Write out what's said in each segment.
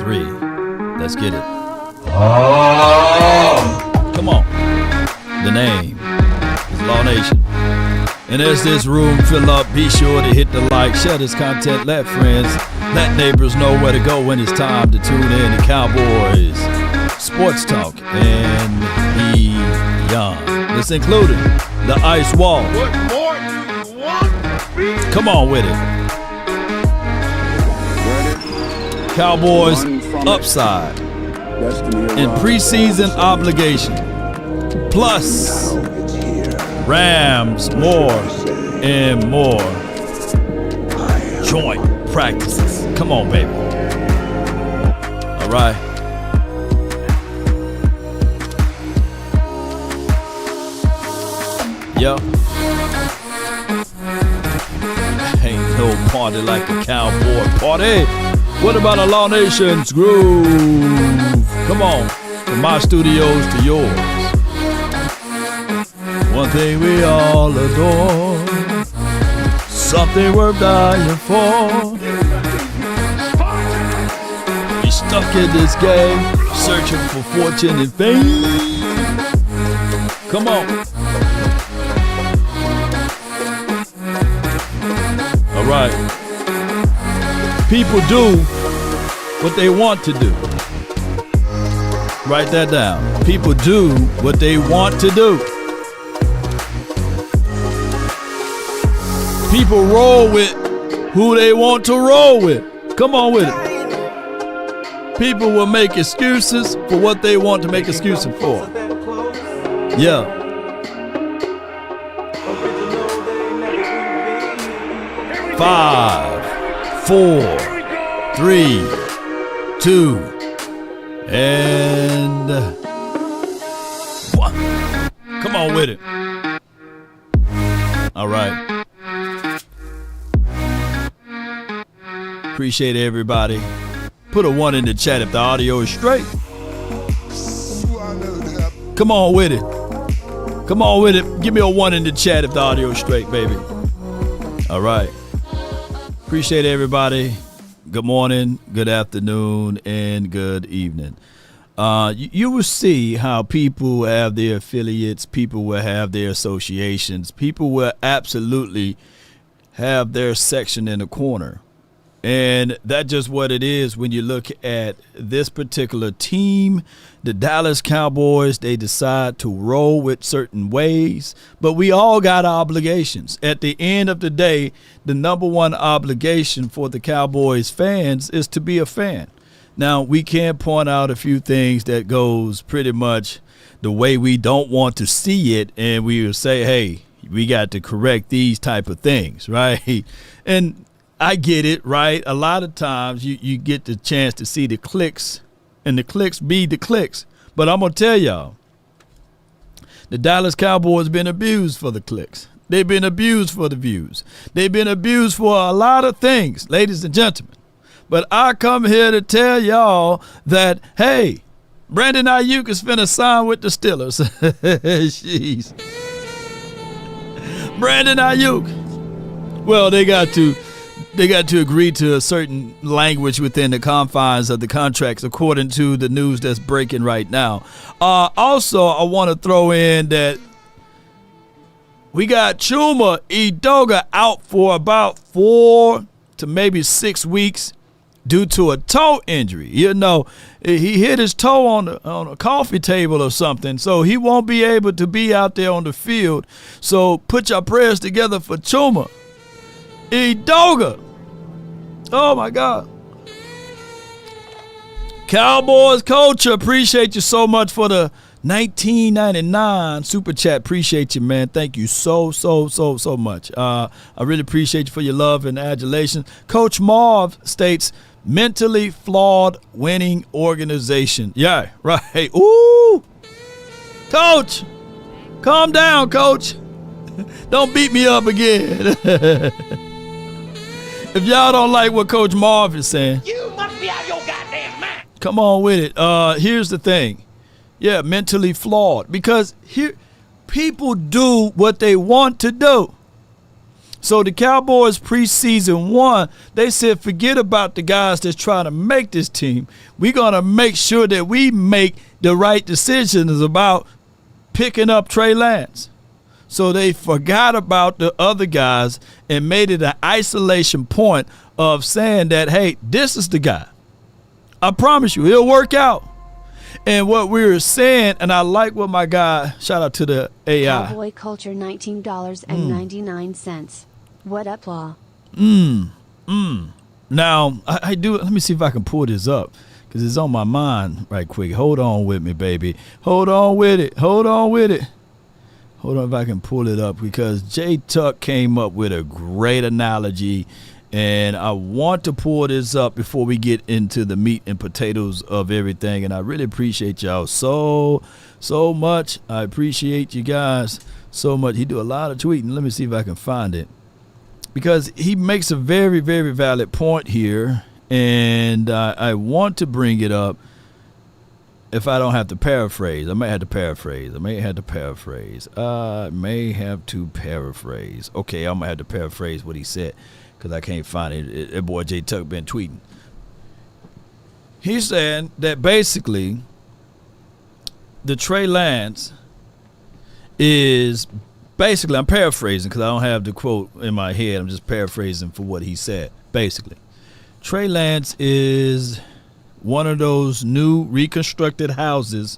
3. Let's get it. Oh! Come on. The name is Law Nation. And as this room fill up, be sure to hit the like, share this content, let friends, let neighbors know where to go when it's time to tune in to Cowboys Sports Talk and beyond. This including the Ice Wall. What more do you want? Come on with it. Cowboys upside in preseason obligation. Plus Rams more and more joint practices. Come on, baby. All right. Yep. Ain't no party like a cowboy party. What about a Law Nation's groove? Come on, from my studios to yours. One thing we all adore, something worth dying for. We stuck in this game, searching for fortune and fame. Come on. All right. People do what they want to do. Write that down. People do what they want to do. People roll with who they want to roll with. Come on with it. People will make excuses for what they want to make excuses for. Yeah. Five, 4, 3, 2, and 1. Come on with it. All right. Appreciate everybody. Put a 1 in the chat if the audio is straight. Come on with it. Come on with it. Give me a 1 in the chat if the audio is straight, baby. All right. Appreciate everybody. Good morning, good afternoon, and good evening. You will see how people have their affiliates, people will have their associations, people will absolutely have their section in the corner. And that's just what it is when you look at this particular team, the Dallas Cowboys. They decide to roll with certain ways, but we all got obligations. At the end of the day, the number one obligation for the Cowboys fans is to be a fan. Now, we can point out a few things that goes pretty much the way we don't want to see it, and we will say, hey, we got to correct these type of things, right? And I get it, right? A lot of times you get the chance to see the clicks, and the clicks be the clicks. But I'm going to tell y'all, the Dallas Cowboys been abused for the clicks. They've been abused for the views. They've been abused for a lot of things, ladies and gentlemen. But I come here to tell y'all that, hey, Brandon Ayuk is finna sign with the Steelers. Jeez. Brandon Ayuk. Well, they got to agree to a certain language within the confines of the contracts, according to the news that's breaking right now. Also, I want to throw in that we got Chuma Edoga out for about 4 to maybe 6 weeks due to a toe injury. You know, he hit his toe on a coffee table or something, so he won't be able to be out there on the field. So put your prayers together for Chuma Edoga. Oh, my God. Cowboys culture, appreciate you so much for the $19.99 super chat. Appreciate you, man. Thank you so much. I really appreciate you for your love and adulation. Coach Marv states, mentally flawed winning organization. Yeah, right. Ooh. Coach, calm down, Coach. Don't beat me up again. If y'all don't like what Coach Marv is saying, You must be out of your goddamn mind. come on with it. Here's the thing. Yeah, mentally flawed. Because here, people do what they want to do. So the Cowboys preseason 1, they said, forget about the guys that's trying to make this team. We're going to make sure that we make the right decisions about picking up Trey Lance. So they forgot about the other guys and made it an isolation point of saying that, hey, this is the guy. I promise you, it'll work out. And what we were saying, and I like what my guy, shout out to the AI. Cowboy Culture, $19.99. What up, Law? Now, I do, let me see if I can pull this up because it's on my mind right quick. Hold on with me, baby. Hold on with it. Hold on with it. Hold on if I can pull it up because Jay Tuck came up with a great analogy. And I want to pull this up before we get into the meat and potatoes of everything. And I really appreciate y'all so much. I appreciate you guys so much. He do a lot of tweeting. Let me see if I can find it. Because he makes a very, very valid point here. And I want to bring it up if I don't have to paraphrase. I may have to paraphrase. Okay, I'm going to have to paraphrase what he said. Because I can't find it. That boy Jay Tuck been tweeting. He's saying that basically the Trey Lance is basically, I'm paraphrasing because I don't have the quote in my head. I'm just paraphrasing for what he said. Basically, Trey Lance is one of those new reconstructed houses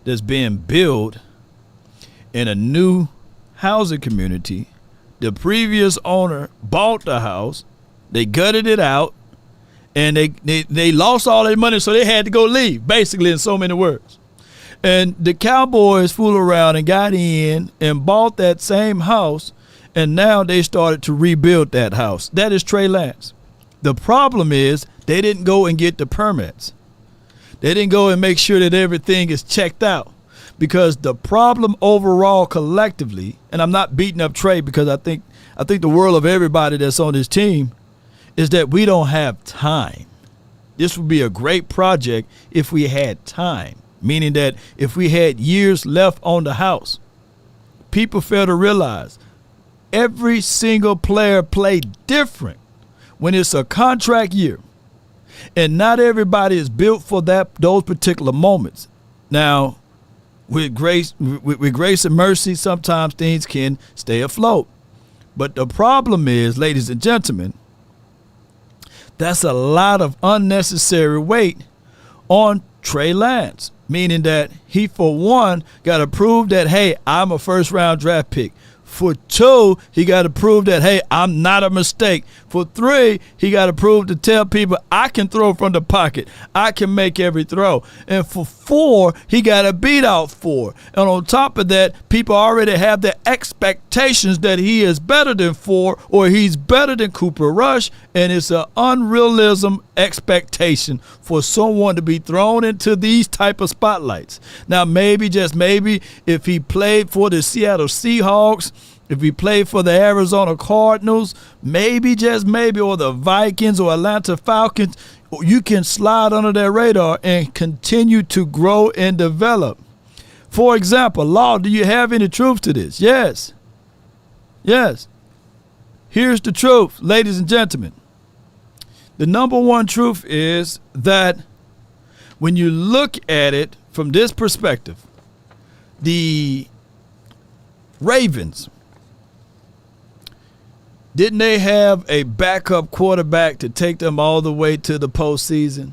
that's being built in a new housing community. The previous owner bought the house, they gutted it out, and they lost all their money, so they had to go leave, basically, in so many words. And the Cowboys fooled around and got in and bought that same house, and now they started to rebuild that house. That is Trey Lance. The problem is they didn't go and get the permits. They didn't go and make sure that everything is checked out. Because the problem overall collectively, and I'm not beating up Trey because I think the world of everybody that's on this team, is that we don't have time. This would be a great project if we had time, meaning that if we had years left on the house. People fail to realize every single player played different when it's a contract year. And not everybody is built for those particular moments. Now, with grace and mercy, sometimes things can stay afloat. But the problem is, ladies and gentlemen, that's a lot of unnecessary weight on Trey Lance, meaning that he, for one, got to prove that, hey, I'm a first-round draft pick. For two, he got to prove that, hey, I'm not a mistake. For three, he got to prove to tell people I can throw from the pocket. I can make every throw. And for four, he got to beat out four. And on top of that, people already have the expectations that he is better than four or he's better than Cooper Rush. And it's an unrealism expectation for someone to be thrown into these type of spotlights. Now, maybe, just maybe, if he played for the Seattle Seahawks, if he played for the Arizona Cardinals, maybe, just maybe, or the Vikings or Atlanta Falcons, you can slide under their radar and continue to grow and develop. For example, Law, do you have any truth to this? Yes. Yes. Here's the truth, ladies and gentlemen. The number one truth is that when you look at it from this perspective, the Ravens, didn't they have a backup quarterback to take them all the way to the postseason?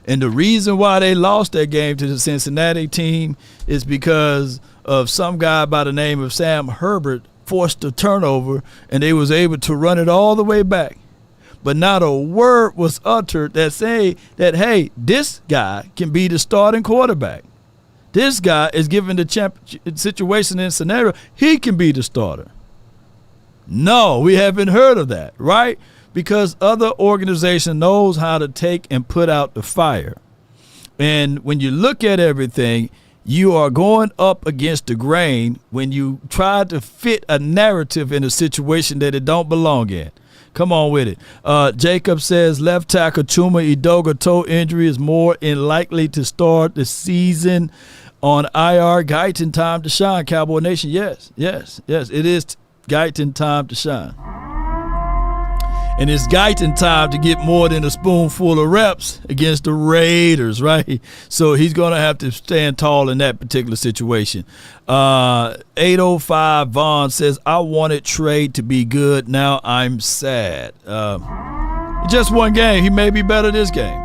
And the reason why they lost that game to the Cincinnati team is because of some guy by the name of Sam Herbert forced a turnover, and they was able to run it all the way back. But not a word was uttered that say that, hey, this guy can be the starting quarterback. This guy is given the situation and scenario, he can be the starter. No, we haven't heard of that, right? Because other organization knows how to take and put out the fire. And when you look at everything, you are going up against the grain when you try to fit a narrative in a situation that it don't belong in. Come on with it. Jacob says left tackle Chuma Edoga toe injury is more likely to start the season on IR. Guyton time to shine, Cowboy Nation. Yes, it is. Guyton time to shine. And it's Guyton time to get more than a spoonful of reps against the Raiders, right? So he's going to have to stand tall in that particular situation. 805 Vaughn says, I wanted Trey to be good. Now I'm sad. Just one game. He may be better this game.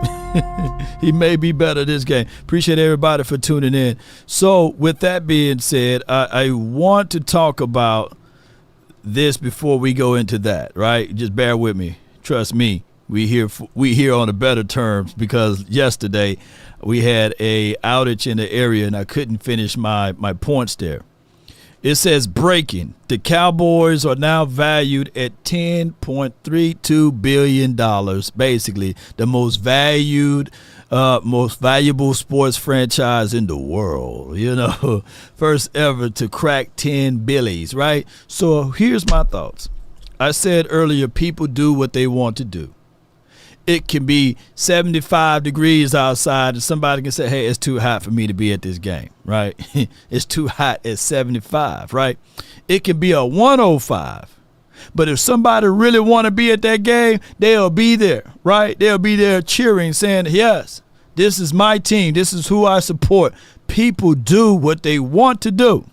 He may be better this game. Appreciate everybody for tuning in. So with that being said, I want to talk about this before we go into that, right? Just bear with me. Trust me. We here on the better terms because yesterday we had a outage in the area and I couldn't finish my points there. It says breaking. The Cowboys are now valued at $10.32 billion, basically the most valuable sports franchise in the world, first ever to crack 10 billies, right? So here's my thoughts. I said earlier, people do what they want to do. It can be 75 degrees outside and somebody can say, hey, it's too hot for me to be at this game, right? It's too hot at 75, right? It can be a 105. But if somebody really want to be at that game, they'll be there, right? They'll be there cheering, saying, yes, this is my team. This is who I support. People do what they want to do.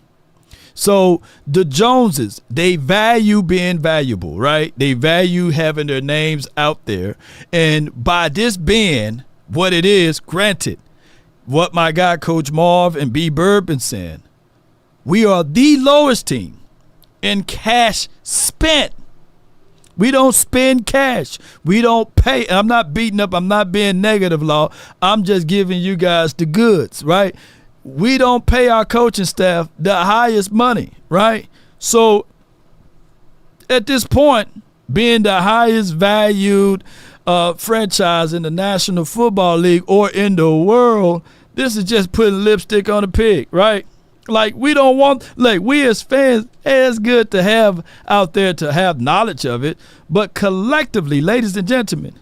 So the Joneses, they value being valuable, right? They value having their names out there. And by this being what it is, granted, what my guy Coach Marv and B. Bird been saying, we are the lowest team in cash spent. We don't spend cash. We don't pay. I'm not beating up. I'm not being negative, Law. I'm just giving you guys the goods, right? We don't pay our coaching staff the highest money, right? So at this point, being the highest valued franchise in the National Football League or in the world, this is just putting lipstick on a pig, right? Like we as fans, it's good to have out there to have knowledge of it, but collectively, ladies and gentlemen,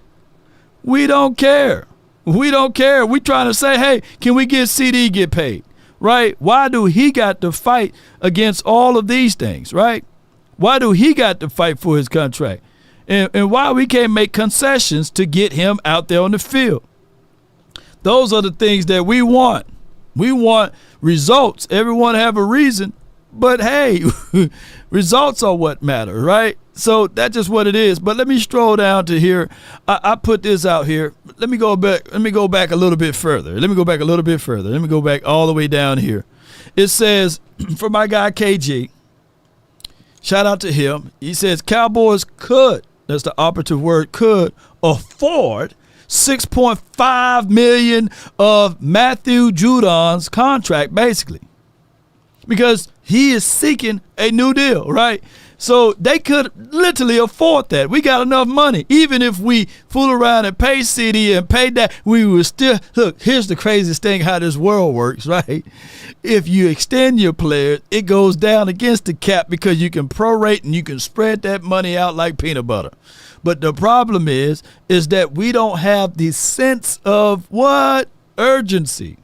we don't care. We don't care. We trying to say, hey, can we get CD get paid, right? Why do he got to fight against all of these things, right? Why do he got to fight for his contract? And why we can't make concessions to get him out there on the field? Those are the things that we want. We want results. Everyone have a reason, but hey, results are what matter, right? So that's just what it is. But let me stroll down to here. I put this out here. Let me go back a little bit further. Let me go back all the way down here. It says, for my guy KG, shout out to him. He says Cowboys could, that's the operative word, could afford $6.5 million of Matthew Judon's contract, basically, because he is seeking a new deal, right? So they could literally afford that. We got enough money. Even if we fool around and pay CD and pay that, we would still, look, here's the craziest thing how this world works, right? If you extend your players, it goes down against the cap because you can prorate and you can spread that money out like peanut butter. But the problem is that we don't have the sense of what? Urgency.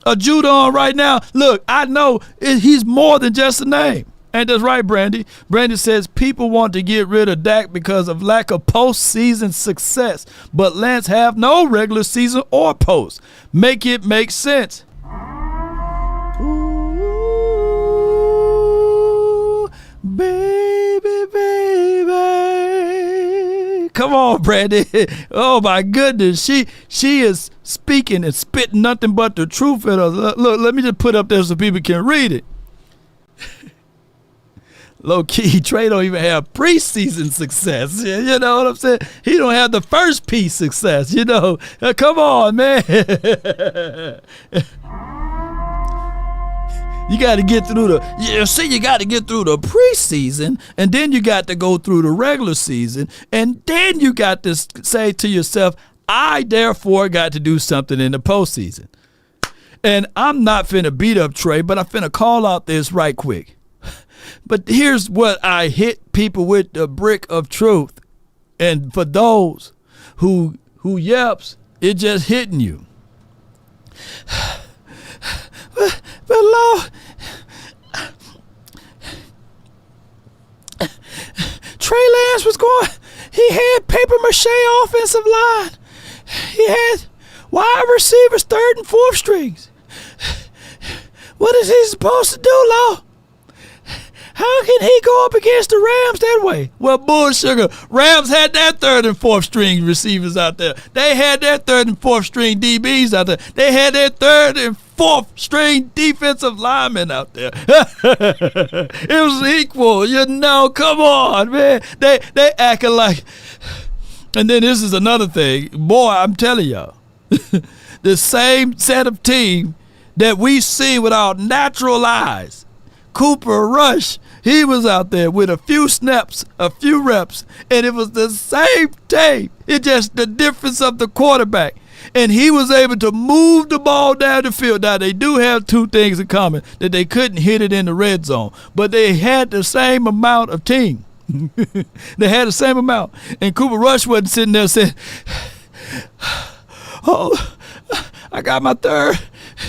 A Judon right now, look, I know he's more than just a name. Ain't that right, Brandy? Brandy says people want to get rid of Dak because of lack of postseason success, but Lance have no regular season or post. Make it make sense. Ooh, baby, baby. Come on, Brandy. Oh, my goodness. She is speaking and spitting nothing but the truth at us. Look, let me just put up there so people can read it. Low key, Trey don't even have preseason success. You know what I'm saying? He don't have the first piece success. Come on, man. You got to get through you got to get through the preseason, and then you got to go through the regular season, and then you got to say to yourself, I therefore got to do something in the postseason. And I'm not finna beat up Trey, but I'm finna call out this right quick. But here's what I hit people with, the brick of truth. And for those who yeps, it just hitting you. But Lord, Lance was going, he had paper mache offensive line. He had wide receivers, third and fourth strings. What is he supposed to do, Law? How can he go up against the Rams that way? Well, bull sugar. Rams had their third and fourth string receivers out there. They had their third and fourth string DBs out there. They had their third and fourth string defensive linemen out there. It was equal, Come on, man. They acting like. And then this is another thing. Boy, I'm telling y'all. The same set of team that we see with our natural eyes. Cooper Rush, he was out there with a few snaps, a few reps, and it was the same team. It's just the difference of the quarterback. And he was able to move the ball down the field. Now, they do have two things in common, that they couldn't hit it in the red zone, but they had the same amount of team. They had the same amount. And Cooper Rush wasn't sitting there saying, oh, I got my third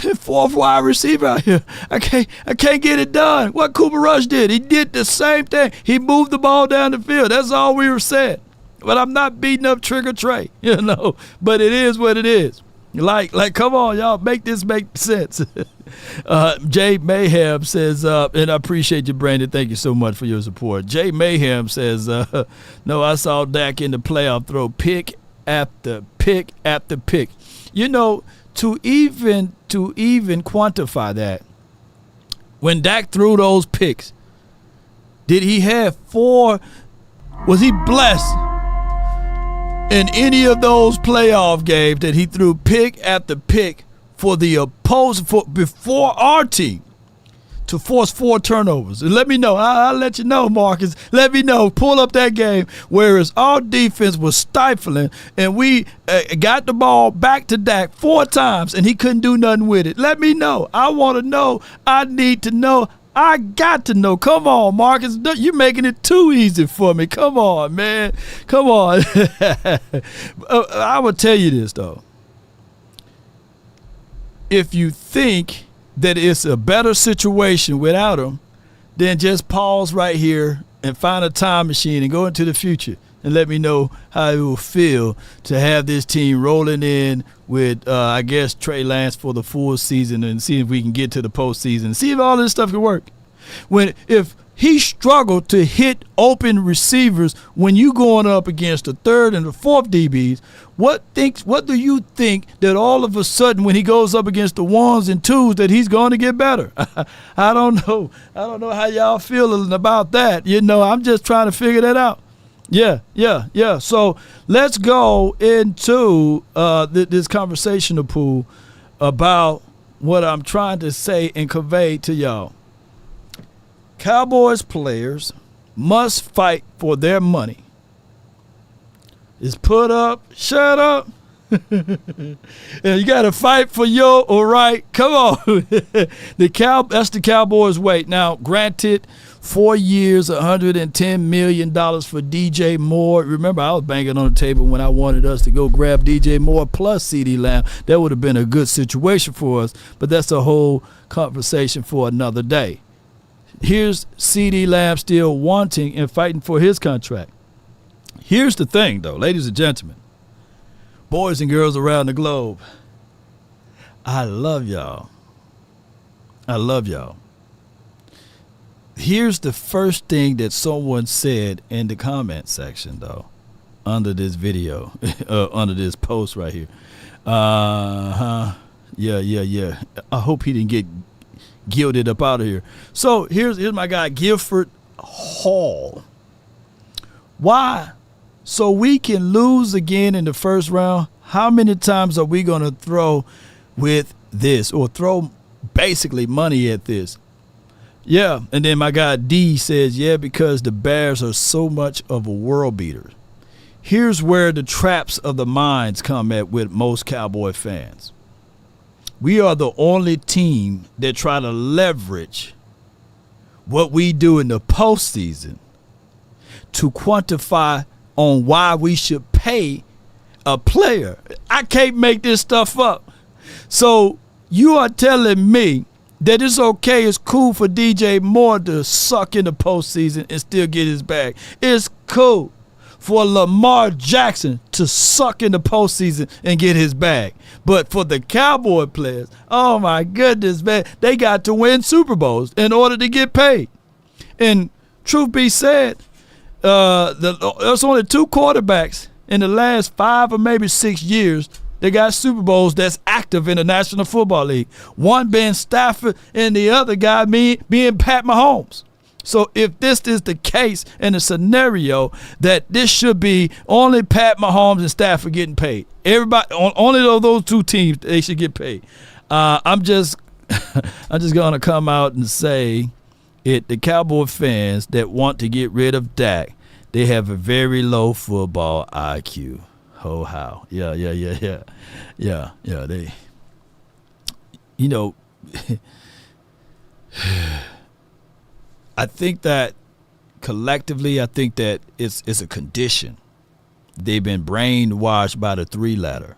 and fourth wide receiver out here. I can't get it done. What Cooper Rush did, he did the same thing. He moved the ball down the field. That's all we were saying. But I'm not beating up Trigger Trey, But it is what it is. Like, come on, y'all, make this make sense. Jay Mayhem says, and I appreciate you, Brandon. Thank you so much for your support. Jay Mayhem says, no, I saw Dak in the playoff throw pick after pick after pick. To even quantify that, when Dak threw those picks, did he have four? Was he blessed in any of those playoff games that he threw pick after pick for the opposing before our team to force 4 turnovers? And let me know. I'll let you know, Marcus. Let me know. Pull up that game, whereas our defense was stifling, and we got the ball back to Dak 4 times, and he couldn't do nothing with it. Let me know. I want to know. I need to know. I got to know. Come on, Marcus. You're making it too easy for me. Come on, man. Come on. I will tell you this, though. If you think that it's a better situation without him, then just pause right here and find a time machine and go into the future and let me know how it will feel to have this team rolling in with, I guess, Trey Lance for the full season and see if we can get to the postseason and see if all this stuff can work. If he struggled to hit open receivers when you going up against the third and the fourth DBs, what do you think that all of a sudden when he goes up against the ones and twos that he's going to get better? I don't know. I don't know how y'all feeling about that. I'm just trying to figure that out. Yeah. So let's go into this conversational pool about what I'm trying to say and convey to y'all. Cowboys players must fight for their money. It's put up, shut up. And you got to fight for your all right. Come on. That's the Cowboys' way. Now, granted, 4 years, $110 million for DJ Moore. Remember, I was banging on the table when I wanted us to go grab DJ Moore plus CeeDee Lamb. That would have been a good situation for us, but that's a whole conversation for another day. Here's CeeDee Lamb still wanting and fighting for his contract. Here's the thing, though, ladies and gentlemen, boys and girls around the globe, I love y'all. I love y'all. Here's the first thing that someone said in the comment section, though, under this video, under this post right here. Yeah. I hope he didn't get gilded up out of here. So here's my guy, Gifford Hall. Why? So we can lose again in the first round. How many times are we going to throw with this or throw basically money at this? Yeah. And then my guy D says, yeah, because the Bears are so much of a world beater. Here's where the traps of the minds come at with most Cowboy fans. We are the only team that try to leverage what we do in the postseason to quantify on why we should pay a player. I can't make this stuff up. So you are telling me that it's okay, it's cool for DJ Moore to suck in the postseason and still get his bag. It's cool for Lamar Jackson to suck in the postseason and get his bag. But for the Cowboy players, oh my goodness, man, they got to win Super Bowls in order to get paid. And truth be said, there's only 2 quarterbacks in the last 5 or maybe 6 years that got Super Bowls that's active in the National Football League. One being Stafford and the other guy being Pat Mahomes. So if this is the case in a scenario that this should be only Pat Mahomes and Stafford getting paid. Everybody, only those 2 teams, they should get paid. I'm just going to come out and say it. The Cowboy fans that want to get rid of Dak, they have a very low football IQ. Oh, how? Yeah. They, I think that collectively, I think that it's a condition. They've been brainwashed by the 3-letter,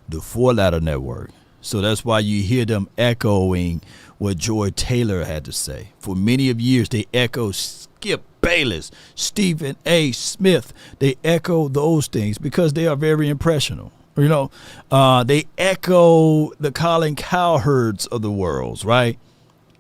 the 4-letter network. So that's why you hear them echoing what Joy Taylor had to say. For many of years, they echo Skip Bayless, Stephen A. Smith. They echo those things because they are very impressionable. They echo the Colin Cowherds of the world, right?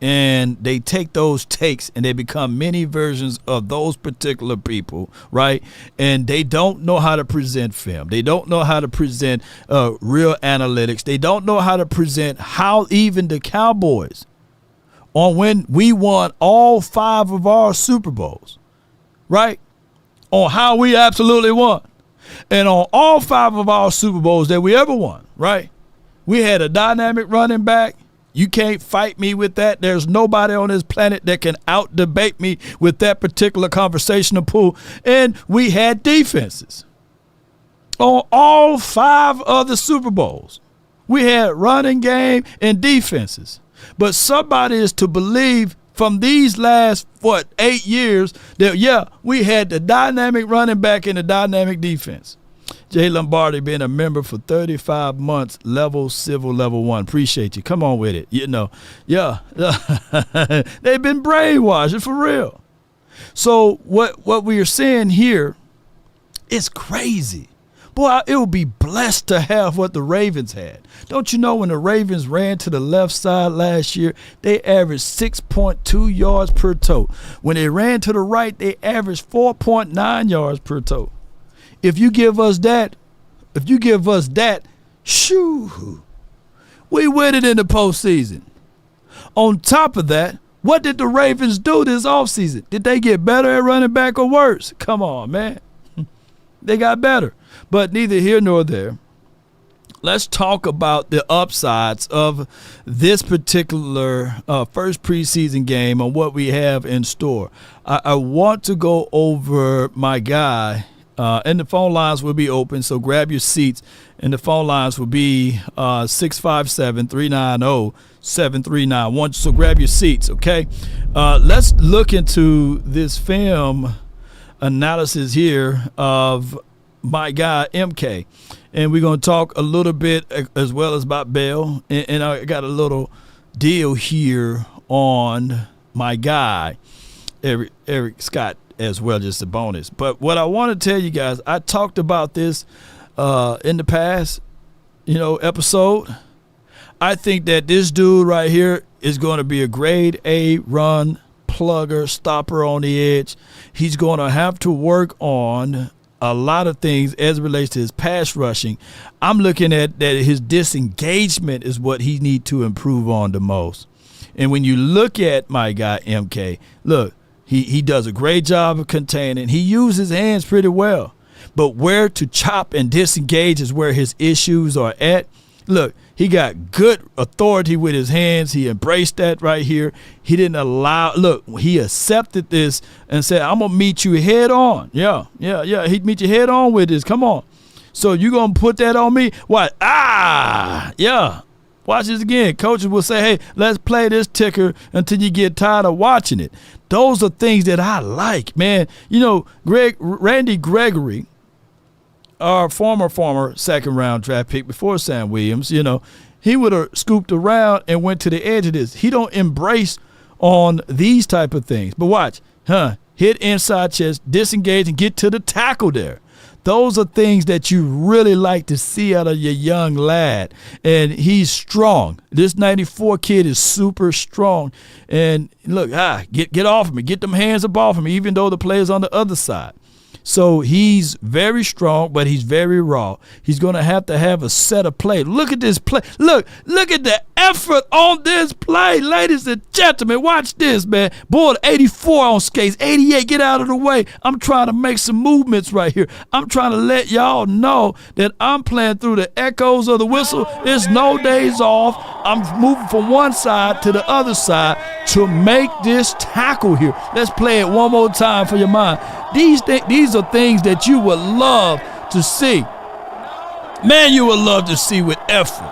And they take those takes and they become many versions of those particular people, right? And they don't know how to present film. They don't know how to present real analytics. They don't know how to present how even the Cowboys, on when we won all 5 of our Super Bowls, right? On how we absolutely won. And on all 5 of our Super Bowls that we ever won, right? We had a dynamic running back. You can't fight me with that. There's nobody on this planet that can out-debate me with that particular conversational pool. And we had defenses. On all 5 of the Super Bowls, we had running game and defenses. But somebody is to believe from these last, 8 years that, we had the dynamic running back and the dynamic defense. Jay Lombardi being a member for 35 months, civil level 1. Appreciate you. Come on with it. They've been brainwashed for real. So what we are seeing here is crazy. Boy, it would be blessed to have what the Ravens had. Don't you know when the Ravens ran to the left side last year, they averaged 6.2 yards per toe. When they ran to the right, they averaged 4.9 yards per toe. If you give us that, shoo, we win it in the postseason. On top of that, what did the Ravens do this offseason? Did they get better at running back or worse? Come on, man. They got better. But neither here nor there. Let's talk about the upsides of this particular first preseason game and what we have in store. I want to go over my guy. And the phone lines will be open, so grab your seats. And the phone lines will be 657-390-7391. So grab your seats, okay? Let's look into this film analysis here of my guy, MK. And we're going to talk a little bit as well as about Bell. And I got a little deal here on my guy, Eric Scott, as well, just a bonus. But what I want to tell you guys, I talked about this in the past, episode. I think that this dude right here is going to be a grade A run plugger, stopper on the edge. He's going to have to work on a lot of things as it relates to his pass rushing. I'm looking at that his disengagement is what he needs to improve on the most. And when you look at my guy, MK, look, he does a great job of containing. He uses his hands pretty well. But where to chop and disengage is where his issues are at. Look, he got good authority with his hands. He embraced that right here. He didn't allow – look, he accepted this and said, I'm going to meet you head on. Yeah. He'd meet you head on with this. Come on. So you going to put that on me? What? Yeah. Watch this again. Coaches will say, hey, let's play this ticker until you get tired of watching it. Those are things that I like, man. Randy Gregory, our former second-round draft pick before Sam Williams, he would have scooped around and went to the edge of this. He don't embrace on these type of things. But watch, hit inside chest, disengage, and get to the tackle there. Those are things that you really like to see out of your young lad. And he's strong. This 94 kid is super strong. And look, get off of me. Get them hands up off of me, even though the player's on the other side. So he's very strong, but he's very raw. He's going to have a set of play. Look at this play. Look at the effort on this play. Ladies and gentlemen, watch this, man. Boy, 84 on skates, 88, get out of the way. I'm trying to make some movements right here. I'm trying to let y'all know that I'm playing through the echoes of the whistle. There's no days off. I'm moving from one side to the other side to make this tackle here. Let's play it one more time for your mind. These are things that you would love to see. Man, you would love to see with effort.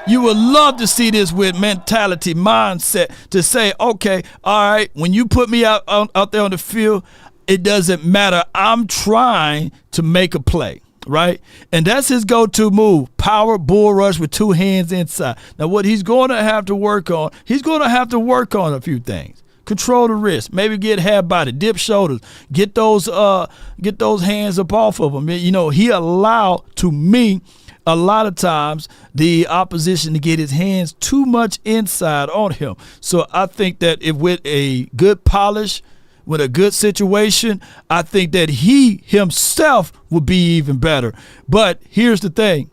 You would love to see this with mentality, mindset, to say, okay, all right, when you put me out there on the field, it doesn't matter. I'm trying to make a play, right? And that's his go-to move, power bull rush with two hands inside. Now, what he's going to have to work on, a few things. Control the wrist, maybe get half body, dip shoulders, get those hands up off of him. You know, he allowed, to me, a lot of times the opposition to get his hands too much inside on him. So I think that if with a good polish, with a good situation, I think that he himself would be even better. But here's the thing.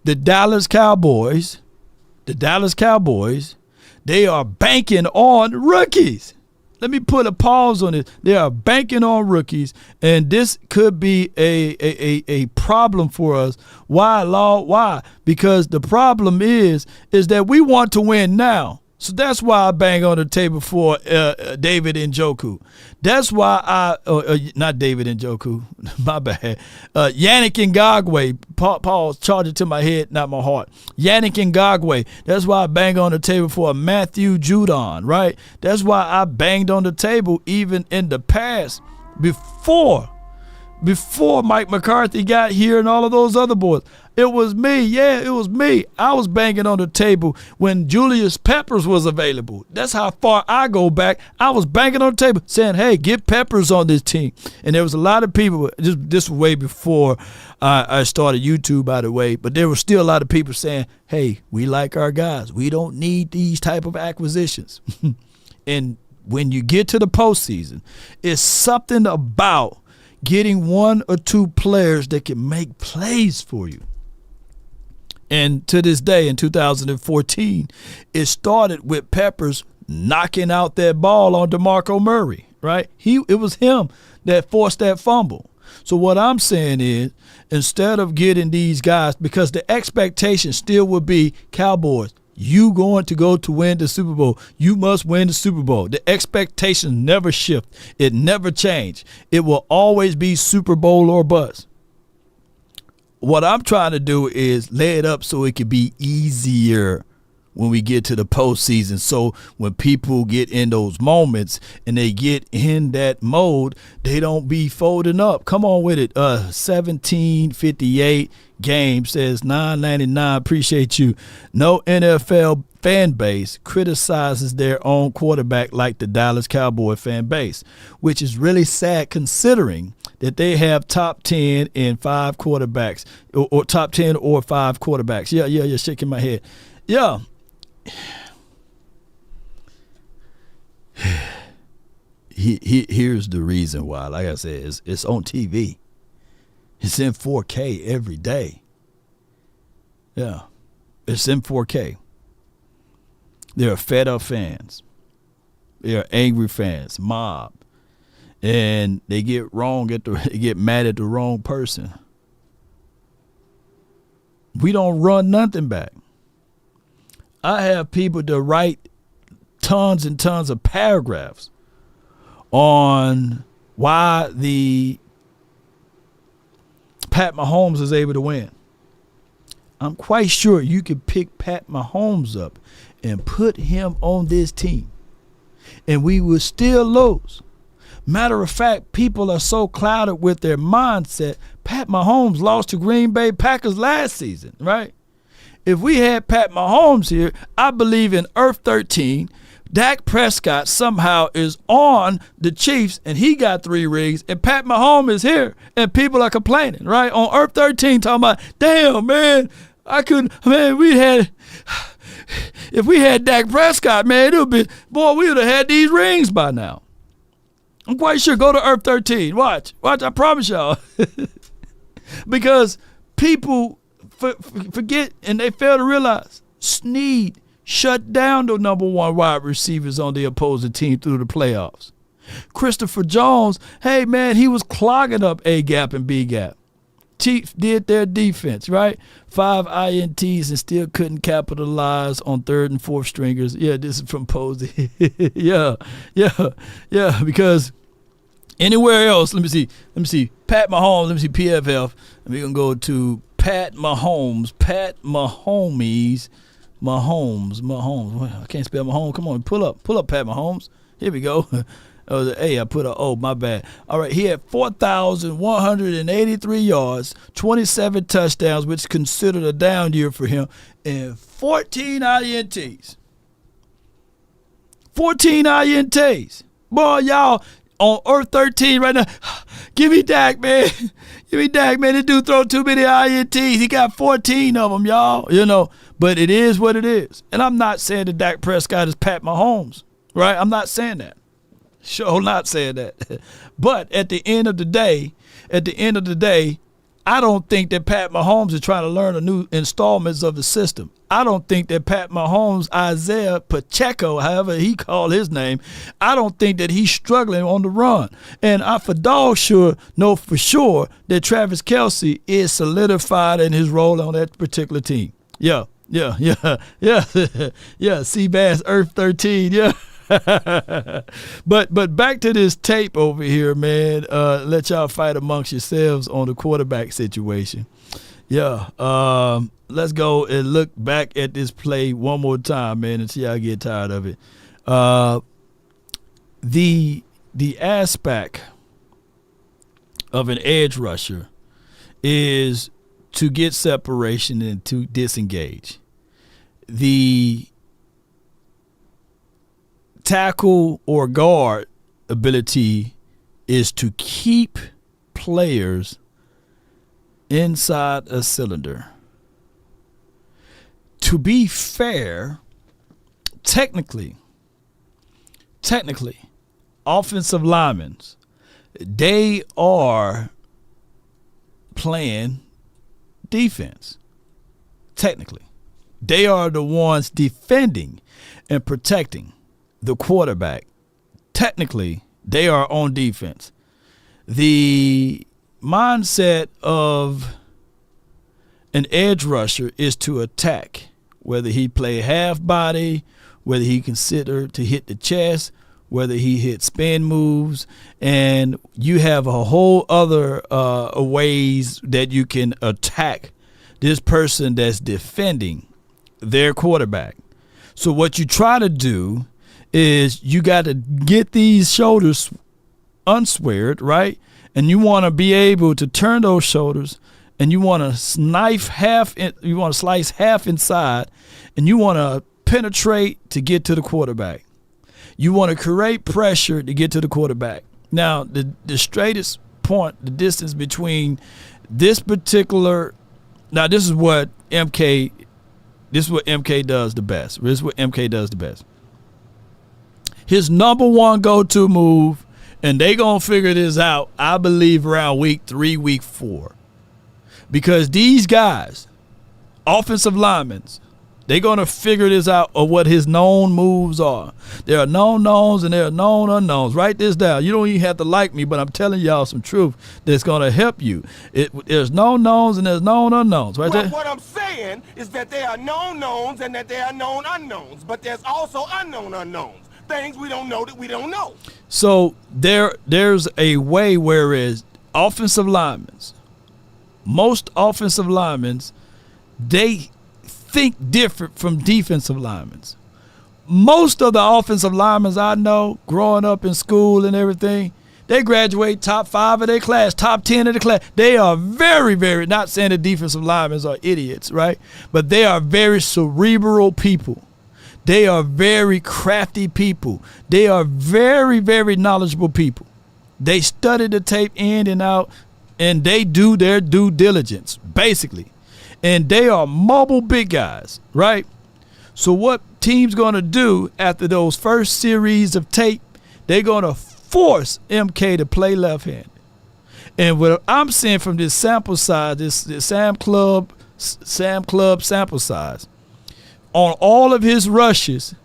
The Dallas Cowboys, they are banking on rookies. Let me put a pause on this. They are banking on rookies, and this could be a problem for us. Why, Lord? Why? Because the problem is that we want to win now. So that's why I bang on the table for David Njoku. That's why not David Njoku, my bad. Yannick Ngakoue. Pause, charge it to my head, not my heart. Yannick Ngakoue. That's why I bang on the table for Matthew Judon, right? That's why I banged on the table even in the past before Mike McCarthy got here and all of those other boys. It was me. Yeah, it was me. I was banging on the table when Julius Peppers was available. That's how far I go back. I was banging on the table saying, hey, get Peppers on this team. And there was a lot of people, this was way before I started YouTube, by the way, but there was still a lot of people saying, hey, we like our guys. We don't need these type of acquisitions. And when you get to the postseason, it's something about getting one or two players that can make plays for you. And to this day, in 2014, it started with Peppers knocking out that ball on DeMarco Murray, right? It was him that forced that fumble. So what I'm saying is, instead of getting these guys, because the expectation still would be, Cowboys, you going to go to win the Super Bowl. You must win the Super Bowl. The expectations never shift. It never change. It will always be Super Bowl or bust. What I'm trying to do is lay it up so it can be easier when we get to the postseason. So when people get in those moments and they get in that mode, they don't be folding up. Come on with it. 1758 game says $9.99. Appreciate you. No NFL fan base criticizes their own quarterback like the Dallas Cowboy fan base, which is really sad considering that they have top 10 in 5 quarterbacks or top 10 or 5 quarterbacks. Yeah, shaking my head. Yeah. Here's the reason why. Like I said, it's on TV. It's in 4K every day. Yeah, it's in 4K. There are fed up fans. There are angry fans, mob, and they get mad at the wrong person. We don't run nothing back. I have people to write tons and tons of paragraphs on why the Pat Mahomes is able to win. I'm quite sure you could pick Pat Mahomes up and put him on this team, and we will still lose. Matter of fact, people are so clouded with their mindset. Pat Mahomes lost to Green Bay Packers last season, right? If we had Pat Mahomes here, I believe in Earth 13, Dak Prescott somehow is on the Chiefs, and he got 3 rings, and Pat Mahomes is here, and people are complaining, right? On Earth 13 talking about, damn, man, if we had Dak Prescott, man, we would have had these rings by now. I'm quite sure. Go to Earth 13. Watch, I promise y'all. Because people forget and they fail to realize Snead shut down the number 1 wide receivers on the opposing team through the playoffs. Christopher Jones, hey, man, he was clogging up A-gap and B-gap. Chiefs did their defense, right? 5 INTs and still couldn't capitalize on 3rd and 4th stringers. Yeah, this is from Posey. yeah, because anywhere else, let me see, Pat Mahomes, let me see PFF, and we're going to go to Pat Mahomes. I can't spell Mahomes. Come on, pull up Pat Mahomes. Here we go. Oh, the A, I put a O, my bad. All right, he had 4,183 yards, 27 touchdowns, which is considered a down year for him, and 14 INTs. 14 INTs. Boy, y'all on Earth 13 right now, give me Dak, man. This dude throw too many INTs. He got 14 of them, y'all. But it is what it is. And I'm not saying that Dak Prescott is Pat Mahomes, right? I'm not saying that. Sure not saying that. But at the end of the day, I don't think that Pat Mahomes is trying to learn a new installments of the system. I don't think that Pat Mahomes, Isaiah Pacheco, however he called his name, I don't think that he's struggling on the run. And I for dog sure know for sure that Travis Kelce is solidified in his role on that particular team. Yeah. Seabass Earth 13, yeah. but back to this tape over here, man. Let y'all fight amongst yourselves on the quarterback situation. Yeah. Let's go and look back at this play one more time, man, until y'all get tired of it. The aspect of an edge rusher is to get separation and to disengage. The tackle or guard ability is to keep players inside a cylinder. To be fair, technically, offensive linemen, they are playing defense. Technically, they are the ones defending and protecting the quarterback. Technically, they are on defense. The mindset of an edge rusher is to attack, whether he play half body, whether he consider to hit the chest, whether he hit spin moves, and you have a whole other ways that you can attack this person that's defending their quarterback. So what you try to do is you got to get these shoulders unsquared, right? And you want to be able to turn those shoulders, and you want to slice half inside, and you want to penetrate to get to the quarterback. You want to create pressure to get to the quarterback. Now, the straightest point, the distance between this particular, now this is what MK does the best. His number one go-to move, and they going to figure this out, I believe, around week 3, week 4. Because these guys, offensive linemen, they're going to figure this out of what his known moves are. There are known knowns and there are known unknowns. Write this down. You don't even have to like me, but I'm telling y'all some truth that's going to help you. There's known knowns and there's known unknowns. Right there? What I'm saying is that there are known knowns and that there are known unknowns, but there's also unknown unknowns. Things we don't know that we don't know. So there's a way whereas offensive linemen, most offensive linemen, they think different from defensive linemen. Most of the offensive linemen I know growing up in school and everything, they graduate top 5 of their class, top 10 of the class. They are very, very, not saying that defensive linemen are idiots, right? But they are very cerebral people. They are very crafty people. They are very, very knowledgeable people. They study the tape in and out, and they do their due diligence, basically. And they are mobile big guys, right? So what team's going to do after those first series of tape, they're going to force MK to play left-handed. And what I'm seeing from this sample size, this Sam Club sample size, on all of his rushes,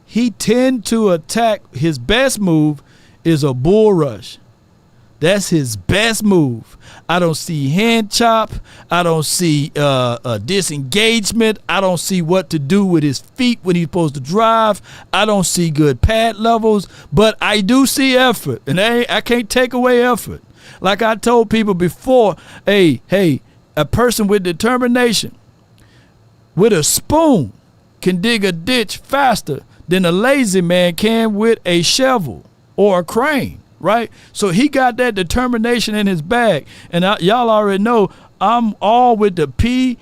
he tend to attack. His best move is a bull rush. That's his best move. I don't see hand chop. I don't see a disengagement. I don't see what to do with his feet when he's supposed to drive. I don't see good pad levels, but I do see effort, and I can't take away effort. Like I told people before, hey, a person with determination, with a spoon, can dig a ditch faster than a lazy man can with a shovel or a crane, right? So he got that determination in his bag. And y'all already know I'm all with the PhD.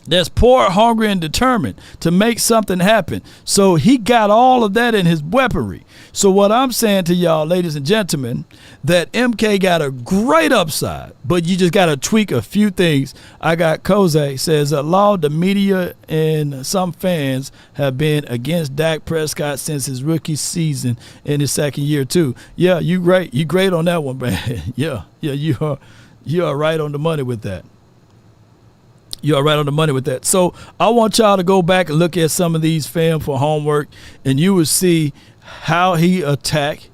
That's poor, hungry, and determined to make something happen. So he got all of that in his weaponry. So what I'm saying to y'all, ladies and gentlemen, that MK got a great upside, but you just got to tweak a few things. I got Kozak says, allowed the media and some fans have been against Dak Prescott since his rookie season in his second year too. Yeah, you great. You great on that one, man. Yeah, you are right on the money with that. You are right on the money with that. So I want y'all to go back and look at some of these film for homework, and you will see how he attacked.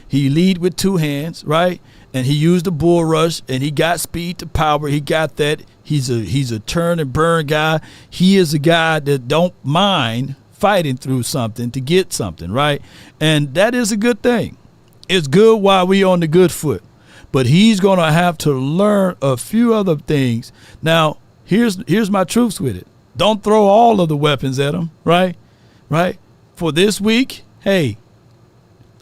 He lead with two hands, right? And he used the bull rush, and he got speed to power. He got that. He's a turn and burn guy. He is a guy that don't mind fighting through something to get something, right? And that is a good thing. It's good while we on the good foot. But he's going to have to learn a few other things. Now, Here's my truths with it. Don't throw all of the weapons at him, right? Right? For this week, hey,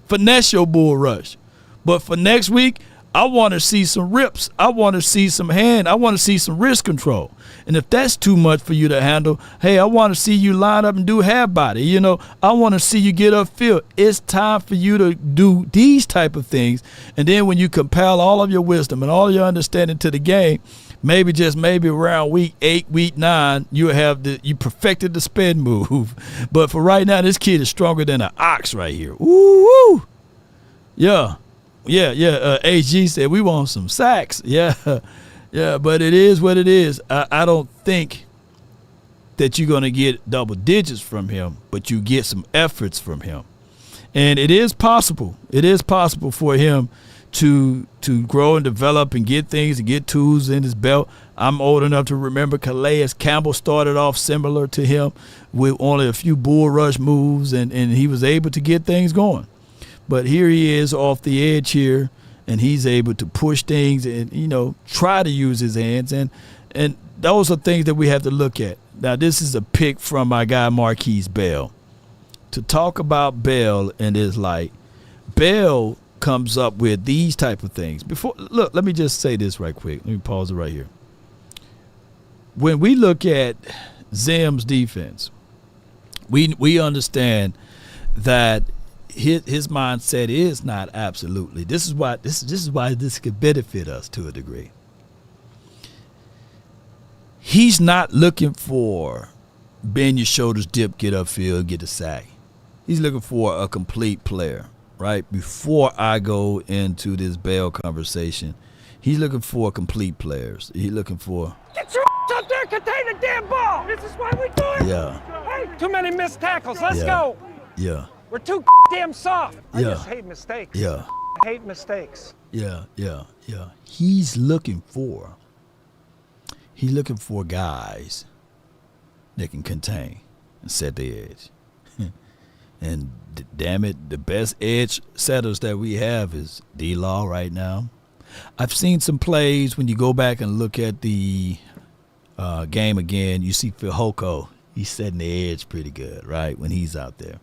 finesse your bull rush. But for next week, I want to see some rips. I want to see some hand. I want to see some wrist control. And if that's too much for you to handle, hey, I want to see you line up and do half body. You know, I want to see you get upfield. It's time for you to do these type of things. And then when you compile all of your wisdom and all your understanding to the game, maybe around week 8, week 9, you perfected the spin move. But for right now, this kid is stronger than an ox right here. Ooh, yeah. AG said we want some sacks. Yeah, but it is what it is. I don't think that you're going to get double digits from him, but you get some efforts from him. And it is possible. It is possible for him to grow and develop and get things and get tools in his belt. I'm old enough to remember Calais Campbell started off similar to him with only a few bull rush moves, and he was able to get things going. But here he is off the edge here, and he's able to push things and, you know, try to use his hands. And those are things that we have to look at. Now, this is a pick from my guy Marquise Bell. To talk about Bell and his light, Bell comes up with these type of things. Look, let me just say this right quick. Let me pause it right here. When we look at Zim's defense, we understand that his mindset is not absolutely. This is why this could benefit us to a degree. He's not looking for bend your shoulders, dip, get upfield, get a sack. He's looking for a complete player. Right before I go into this Bell conversation, he's looking for complete players. He's looking for get your up there, contain the damn ball. This is why we do it. Yeah. Hey, too many missed tackles. Let's go. Yeah. We're too damn soft. I just hate mistakes. Yeah. I hate mistakes. Yeah. He's looking for guys that can contain and set the edge. And damn it, the best edge setters that we have is D-Law right now. I've seen some plays when you go back and look at the game again. You see Phil Hoko. He's setting the edge pretty good, right, when he's out there.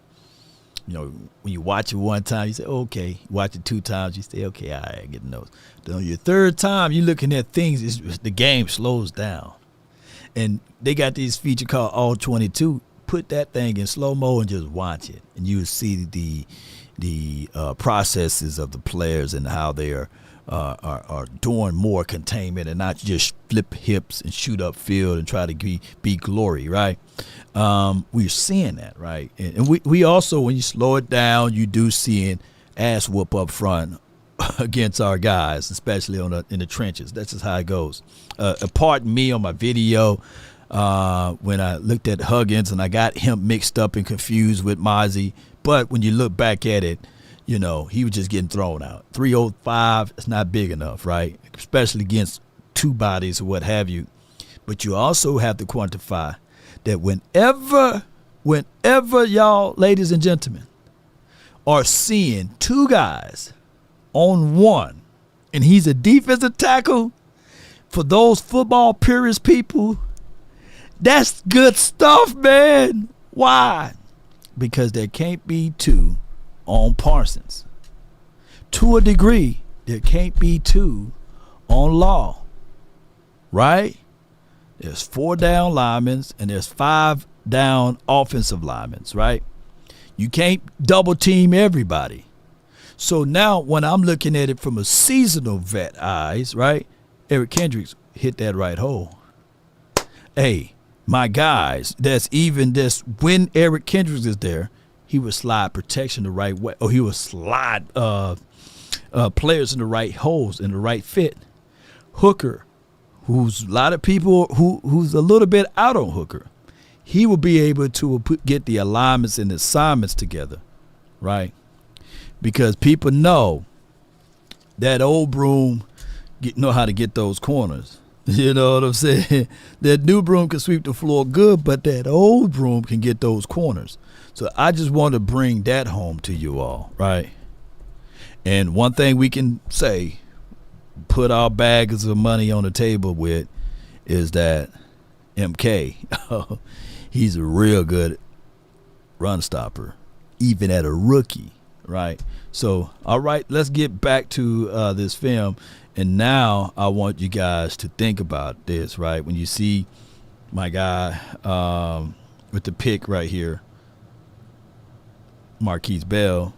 You know, when you watch it one time, you say, okay. You watch it 2 times, you say, okay, all right, I get the nose. Then on your 3rd time, you're looking at things, the game slows down. And they got these feature called All 22. Put that thing in slow-mo and just watch it. And you will see the processes of the players and how they are doing more containment and not just flip hips and shoot up field and try to be glory, right? We're seeing that, right? And we also, when you slow it down, you do see ass whoop up front against our guys, especially in the trenches. That's just how it goes. Pardon me on my video when I looked at Huggins and I got him mixed up and confused with Mozzie. But when you look back at it, you know, he was just getting thrown out. 305 is not big enough, right? Especially against two bodies or what have you. But you also have to quantify that whenever y'all, ladies and gentlemen, are seeing two guys on one, and he's a defensive tackle, for those football purist people, that's good stuff, man. Why? Because there can't be two on Parsons. To a degree, there can't be two on Law, right? There's 4 down linemen and there's 5 down offensive linemen, right? You can't double team everybody. So now when I'm looking at it from a seasonal vet eyes, right? Eric Kendricks hit that right hole. Hey, my guys, that's even this when Eric Kendricks is there, he would slide protection the right way, or he would slide players in the right holes, in the right fit. Hooker, who's a lot of people who's a little bit out on Hooker, he will be able to get the alignments and assignments together, right? Because people know that old broom know how to get those corners. You know what I'm saying? That new broom can sweep the floor good, but that old broom can get those corners. So I just want to bring that home to you all, right? And one thing we can say, put our bags of money on the table with, is that MK, he's a real good run stopper, even at a rookie, right? So, all right, let's get back to this film. And now I want you guys to think about this, right? When you see my guy with the pick right here, Marquise Bell,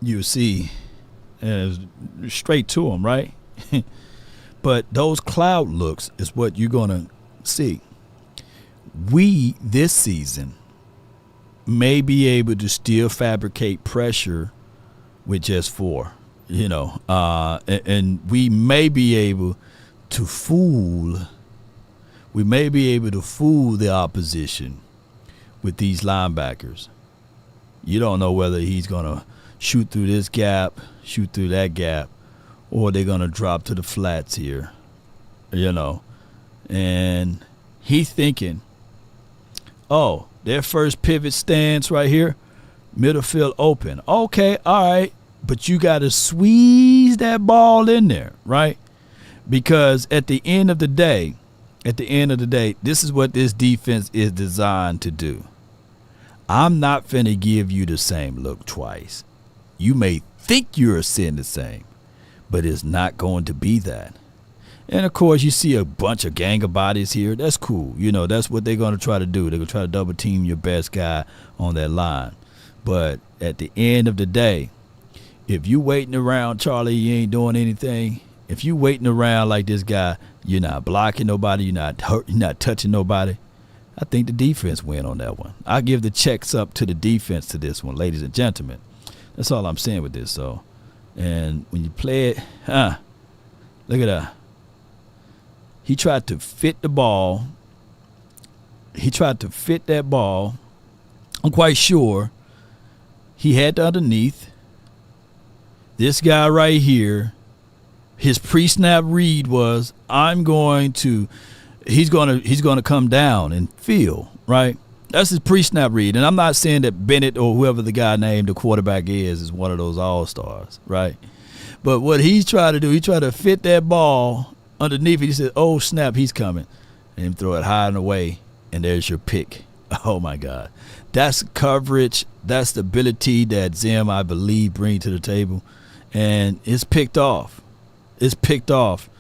you see, and it's straight to him, right? But those cloud looks is what you're going to see. We, this season, may be able to still fabricate pressure with just 4. You know, and we may be able to fool the opposition with these linebackers. You don't know whether he's going to shoot through this gap, shoot through that gap, or they're going to drop to the flats here, you know. And he's thinking, oh, their first pivot stance right here, middle field open. Okay, all right. But you got to squeeze that ball in there, right? Because at the end of the day, this is what this defense is designed to do. I'm not finna give you the same look twice. You may think you're seeing the same, but it's not going to be that. And, of course, you see a bunch of gang of bodies here. That's cool. You know, that's what they're going to try to do. They're going to try to double team your best guy on that line. But at the end of the day, if you waiting around, Charlie, you ain't doing anything. If you waiting around like this guy, you're not blocking nobody, you're not touching nobody. I think the defense win on that one. I give the checks up to the defense to this one, ladies and gentlemen. That's all I'm saying with this. So, and when you play it, look at that. He tried to fit the ball. He tried to fit that ball. I'm quite sure he had the underneath. This guy right here, his pre-snap read was, he's going to come down and feel, right? That's his pre-snap read. And I'm not saying that Bennett or whoever the guy named the quarterback is one of those all-stars, right? But what he's trying to do, he tried to fit that ball underneath it. He said, oh, snap, he's coming. And throw it high and away, and there's your pick. Oh, my God. That's coverage. That's the ability that Zim, I believe, brings to the table. And it's picked off. It's picked off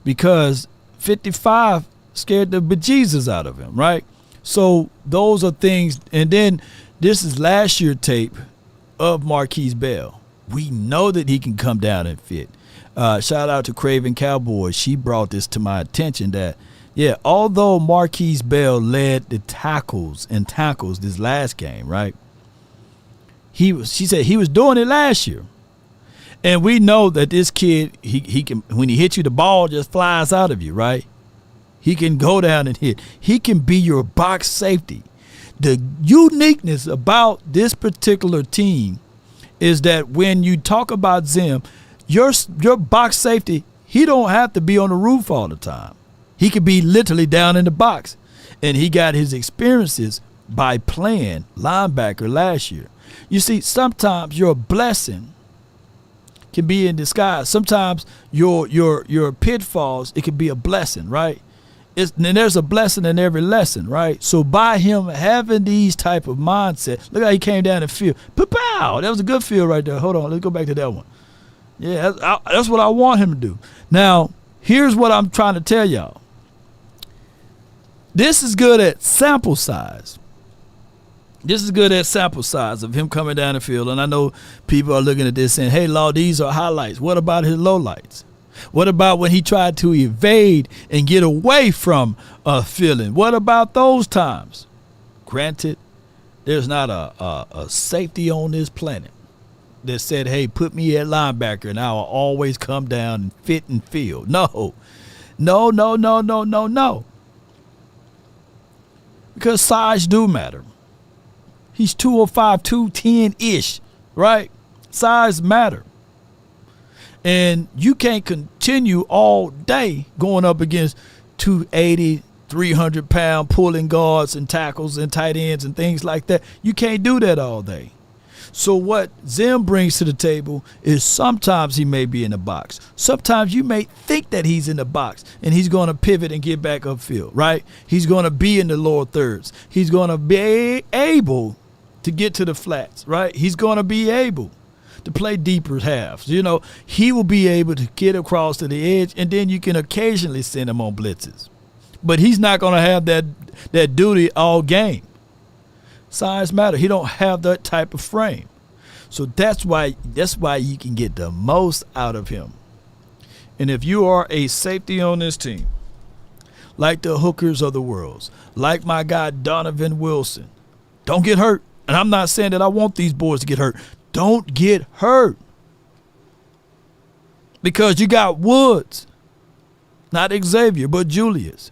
because 55 scared the bejesus out of him, right? So those are things. And then this is last year's tape of Marquise Bell. We know that he can come down and fit. Shout out to Craven Cowboys. She brought this to my attention that, yeah, although Marquise Bell led the tackles this last game, right? She said he was doing it last year. And we know that this kid, he can, when he hits you, the ball just flies out of you, right? He can go down and hit. He can be your box safety. The uniqueness about this particular team is that when you talk about Zim, your box safety, he don't have to be on the roof all the time. He could be literally down in the box. And he got his experiences by playing linebacker last year. You see, sometimes your blessing can be in disguise. Sometimes your pitfalls, it can be a blessing, right? And there's a blessing in every lesson, right? So by him having these type of mindset, look how he came down the field. Pow! That was a good field right there. Hold on, let's go back to that one. Yeah, that's what I want him to do. Now, here's what I'm trying to tell y'all. This is good at sample size. This is good at sample size of him coming down the field. And I know people are looking at this saying, hey, Law, these are highlights. What about his lowlights? What about when he tried to evade and get away from a feeling? What about those times? Granted, there's not a safety on this planet that said, hey, put me at linebacker and I will always come down and fit and feel. No. Because size do matter. He's 205, 210-ish, right? Size matter. And you can't continue all day going up against 280, 300-pound pulling guards and tackles and tight ends and things like that. You can't do that all day. So what Zim brings to the table is sometimes he may be in the box. Sometimes you may think that he's in the box and he's going to pivot and get back upfield, right? He's going to be in the lower thirds. He's going to be able to get to the flats, right? He's going to be able to play deeper halves. You know, he will be able to get across to the edge, and then you can occasionally send him on blitzes. But he's not going to have that duty all game. Size matter. He don't have that type of frame. So that's why you can get the most out of him. And if you are a safety on this team, like the Hookers of the world, like my guy Donovan Wilson, don't get hurt. And I'm not saying that I want these boys to get hurt. Don't get hurt. Because you got Woods, not Xavier, but Julius.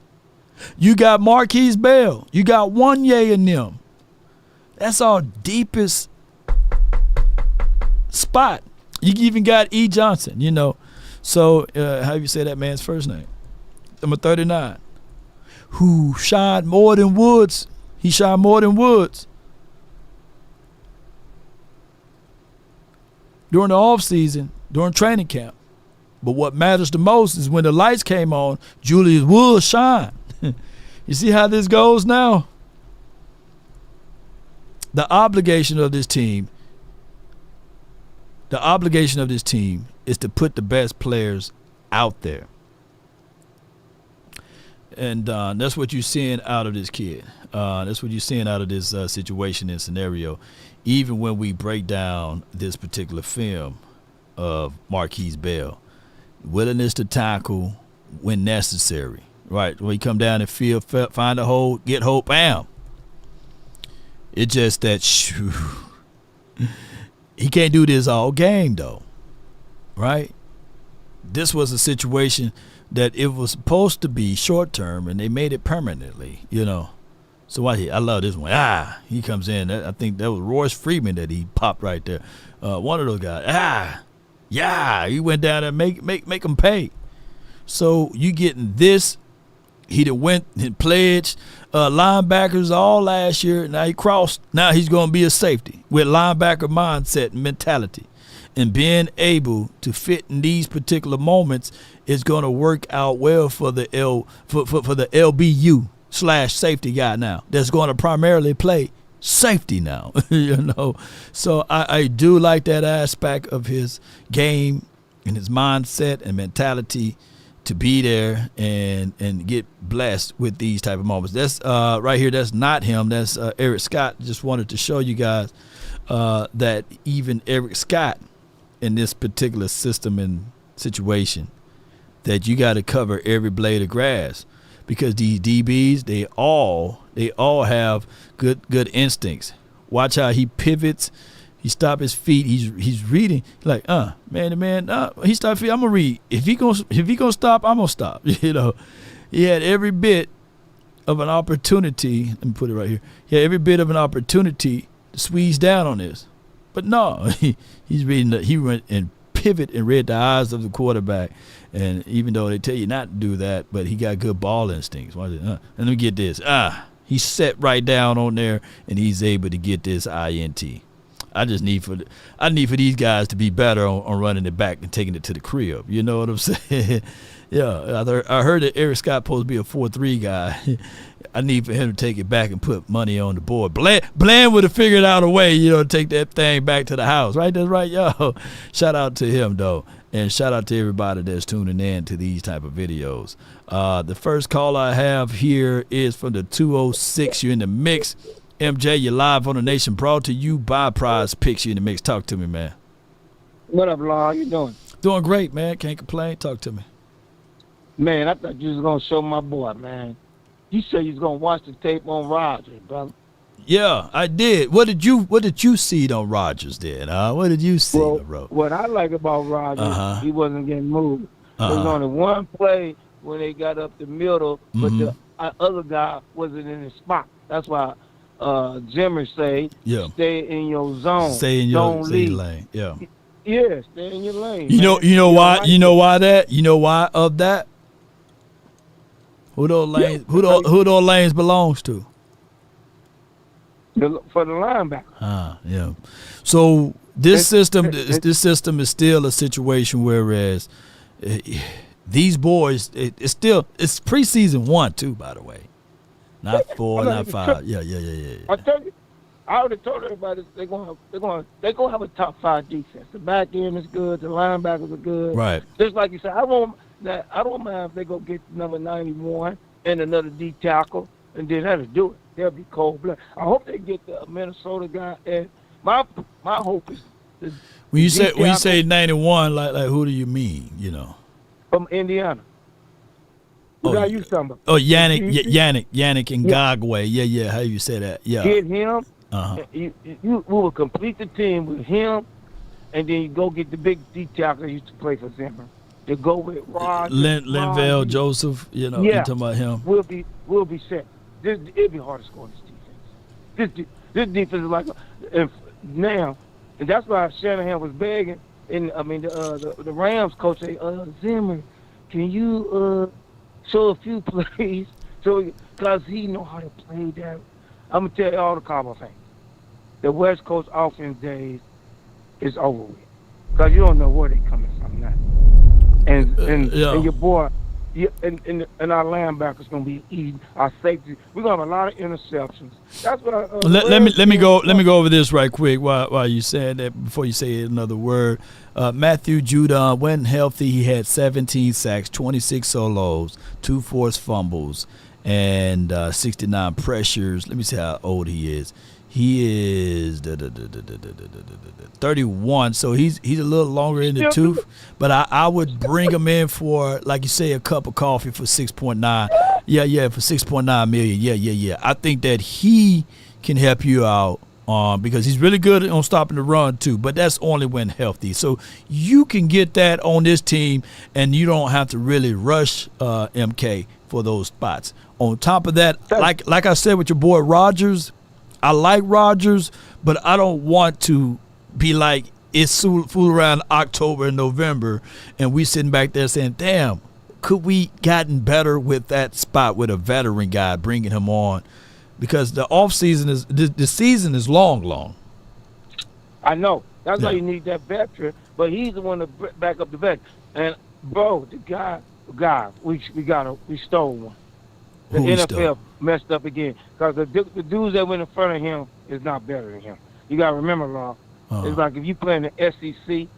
You got Marquise Bell. You got Wanye in them. That's our deepest spot. You even got E. Johnson, you know. So how do you say that man's first name? Number 39. Who shined more than Woods. He shined more than Woods. During the offseason, during training camp. But what matters the most is when the lights came on, Julius Woods shined. You see how this goes now? The obligation of this team is to put the best players out there. And that's what you're seeing out of this kid. That's what you're seeing out of this situation and scenario. Even when we break down this particular film of Marquise Bell, willingness to tackle when necessary, right? When you come down and field, find a hole, get hole, bam. It's just that he can't do this all game, though, right? This was a situation that it was supposed to be short term, and they made it permanently, you know. So I love this one. He comes in. I think that was Royce Freeman that he popped right there. One of those guys. He went down there and make him pay. So you getting this. He done went and pledged linebackers all last year. Now he crossed. Now he's going to be a safety with linebacker mindset and mentality. And being able to fit in these particular moments is going to work out well for the LBU / safety guy now that's going to primarily play safety now. You know, so I do like that aspect of his game and his mindset and mentality to be there and get blessed with these type of moments. That's right here. That's not him. That's Eric Scott. Just wanted to show you guys that even Eric Scott in this particular system and situation, that you got to cover every blade of grass, because these DBs, they all have good instincts. Watch how he pivots. He stop his feet. He's reading. Like, man to man. He stop feet. I'm gonna read. If he gonna stop, I'm gonna stop. You know, he had every bit of an opportunity. Let me put it right here. He had every bit of an opportunity to squeeze down on this, but no, he's reading. He went and pivot and read the eyes of the quarterback. And even though they tell you not to do that, but he got good ball instincts. And let me get this. He set right down on there, and he's able to get this INT. I need for these guys to be better on running it back and taking it to the crib. You know what I'm saying? Yeah, I heard that Eric Scott supposed to be a 4-3 guy. I need for him to take it back and put money on the board. Bland would have figured out a way, to take that thing back to the house. Right? That's right, yo. Shout out to him, though. And shout out to everybody that's tuning in to these type of videos. The first call I have here is from the 206. You're in the mix. MJ, you're live on the Nation, brought to you by Prize Picks. You in the mix. Talk to me, man. What up, Law? How you doing? Doing great, man. Can't complain. Talk to me. Man, I thought you was going to show my boy, man. You said you was going to watch the tape on Rodgers, brother. Yeah, I did. What did you see on Rodgers then? What did you see, bro? What I like about Rodgers, he wasn't getting moved. There was only one play when they got up the middle, but the other guy wasn't in his spot. That's why Zimmer say, stay in your zone. Stay in your lane. Yeah. Yeah, stay in your lane. You know why? You know why that? You know why of that? Who those lanes? Who those lanes belongs to? For the linebacker. Yeah. So this system is still a situation whereas these boys, it's preseason 1 too, by the way, not 4, not 5. Yeah. I tell you, I already told everybody they're gonna have a top 5 defense. The back end is good. The linebackers are good. Right. Just like you said, I don't mind if they go get number 91 and another D tackle, and then that'll do it. They'll be cold blood. I hope they get the Minnesota guy. And my hope is when you say 91, like who do you mean? From Indiana. Who guy you talking about? Oh, Yannick Ngagwe. Yeah. How you say that? Yeah. Get him. We will complete the team with him, and then you go get the big D tackle that used to play for Zimmer. To go with Rod. Linval Joseph. You talking about him. We'll be set. It'll be hard to score this defense. This defense is like now, and that's why Shanahan was begging. And the Rams coach say, Zimmer, can you show a few plays? So because he know how to play that. I'm gonna tell you all the Cowboy fans, the West Coast offense days is over with, because you don't know where they coming from now. And your boy. Yeah, and our linebackers gonna be eating our safety. We're gonna have a lot of interceptions. That's what let me go over this right quick while you said that before you say another word. Matthew Judon, when healthy, he had 17 sacks, 26 solos, 2 forced fumbles, and 69 pressures. Let me see how old he is. He is 31, so he's a little longer in the tooth. But I would bring him in for, like you say, a cup of coffee for 6.9. Yeah, for 6.9 million. Yeah. I think that he can help you out because he's really good on stopping the run too. But that's only when healthy. So you can get that on this team, and you don't have to really rush MK for those spots. On top of that, like I said with your boy Rodgers. I like Rodgers, but I don't want to be like it's fool around October and November, and we sitting back there saying, damn, could we gotten better with that spot with a veteran guy, bringing him on? Because the offseason is the season is long. I know. That's why you need that veteran, but he's the one to back up the vet. And, bro, the guy, we stole one. The NFL messed up again because the dudes that went in front of him is not better than him. You got to remember, Law. It's like if you play in the SEC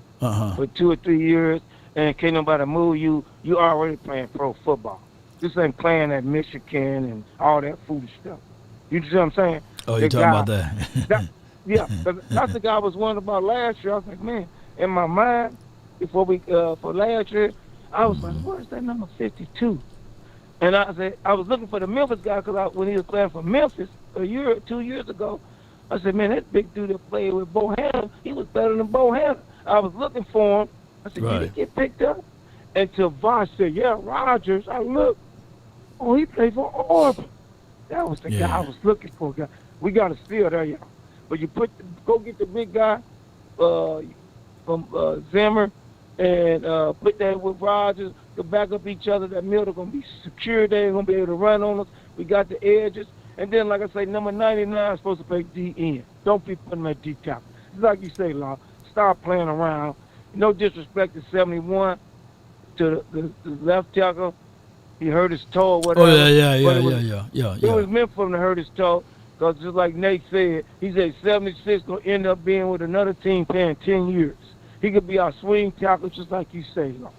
for 2 or 3 years and can't nobody move you, you already playing pro football. This ain't playing at Michigan and all that foolish stuff. You see what I'm saying? Oh, you're talking about that. Yeah, that's the guy I was wondering about last year. I was like, man, in my mind, before for last year, I was like, where's that number 52? And I said, I was looking for the Memphis guy because when he was playing for Memphis 2 years ago, I said, man, that big dude that played with Bohanna, he was better than Bohanna. I was looking for him. I said, did he get picked up? And Vosh said, yeah, Rogers. I looked. Oh, he played for Auburn. That was the guy I was looking for. Guy. We got a steal there, y'all. But you go get the big guy from Zimmer and put that with Rogers to back up each other. That middle going to be secure. They ain't going to be able to run on us. We got the edges. And then, like I say, number 99 is supposed to play D-end. Don't be putting him at D-tackle. It's like you say, Law. Stop playing around. No disrespect to 71, to the left tackle. He hurt his toe or whatever. Oh, yeah. It was meant for him to hurt his toe because just like Nate said, he said 76 going to end up being with another team playing 10 years. He could be our swing tackle just like you say, Law.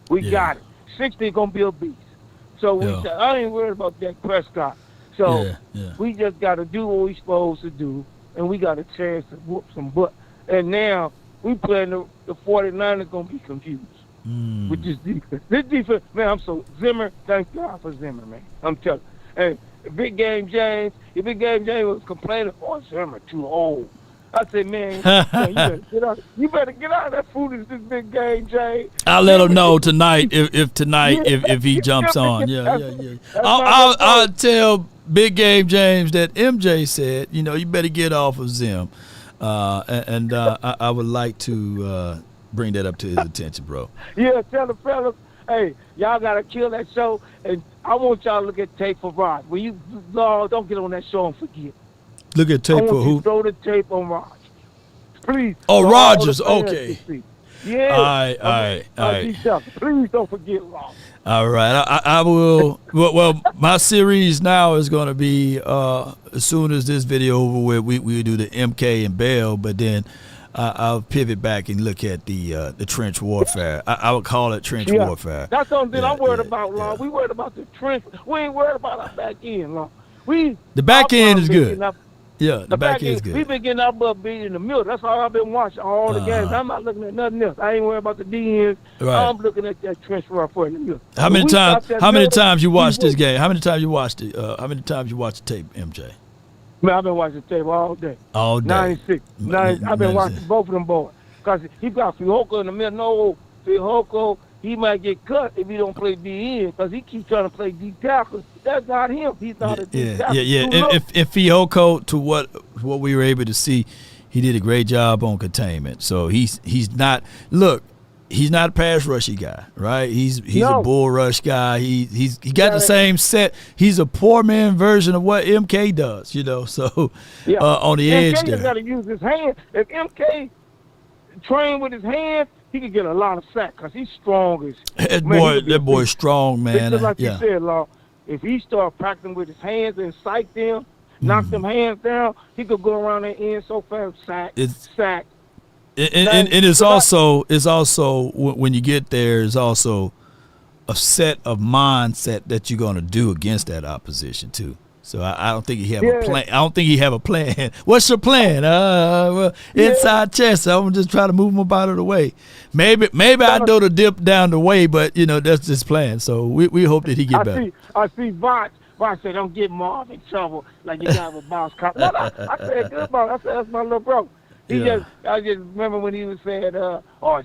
We got it. 60 going to be a beast. So I ain't worried about Dak Prescott. So we just got to do what we supposed to do, and we got a chance to whoop some butt. And now we playing the 49ers going to be confused with this defense. This defense, man, Zimmer, thank God for Zimmer, man. I'm telling you. Hey, Big Game James was complaining, oh, Zimmer too old. I said, man, you better get out of that foolishness, Big Game James. I'll let him know tonight if he jumps on. I'll tell Big Game James that MJ said, you better get off of Zim. I would like to bring that up to his attention, bro. Yeah, tell the fellas, hey, y'all got to kill that show, and I want y'all to look at tape for Rod. When you don't get on that show and forget. Look at tape for who? Throw the tape on Rogers. Please. Oh, Rogers, okay. Yeah. All right. Please don't forget Rogers. All right. I will. Well, my series now is going to be as soon as this video over with, we do the MK and Bell, but then I'll pivot back and look at the trench warfare. I would call it trench warfare. That's something I'm worried about, Law. We worried about the trench. We ain't worried about our back end, Law. The back end is good. The back end is good. We've been getting our butt beat in the middle. That's all I've been watching all the games. I'm not looking at nothing else. I ain't worried about the DNs. Right. I'm looking at that trench warfare in the middle. How many times you watched this game? How many times you watched it? How many times you watched the tape, MJ? Man, I've been watching the tape all day. All day. 96. I've been watching both of them boys. Because he got Fihoko in the middle. No, Fihoko, he might get cut if he don't play D-end because he keeps trying to play D-tackle. That's not him. He's not a D-tackle. If Fihoko, to what we were able to see, he did a great job on containment. So he's not – look, he's not a pass rushy guy, right? He's a bull rush guy. He got the same set. He's a poor man version of what MK does, so on the edge there. MK got to use his hand. If MK trained with his hands, he could get a lot of sacks because he's strong. That boy's strong, man. Just like you said, Law, if he start practicing with his hands and psych them, knock them hands down, he could go around that end so fast, sack. And it's also when you get there, it's also a set of mindset that you're going to do against that opposition too. So I don't think he have a plan. I don't think he have a plan. What's your plan? Inside chest. I'm just trying to move him up out of the way. Maybe I do the dip down the way, but that's his plan. So we hope that he get better. I see Vosh said, don't get Marv in trouble like you got with Boss Cop. No, I said good ball. I said that's my little bro. I just remember when he was saying,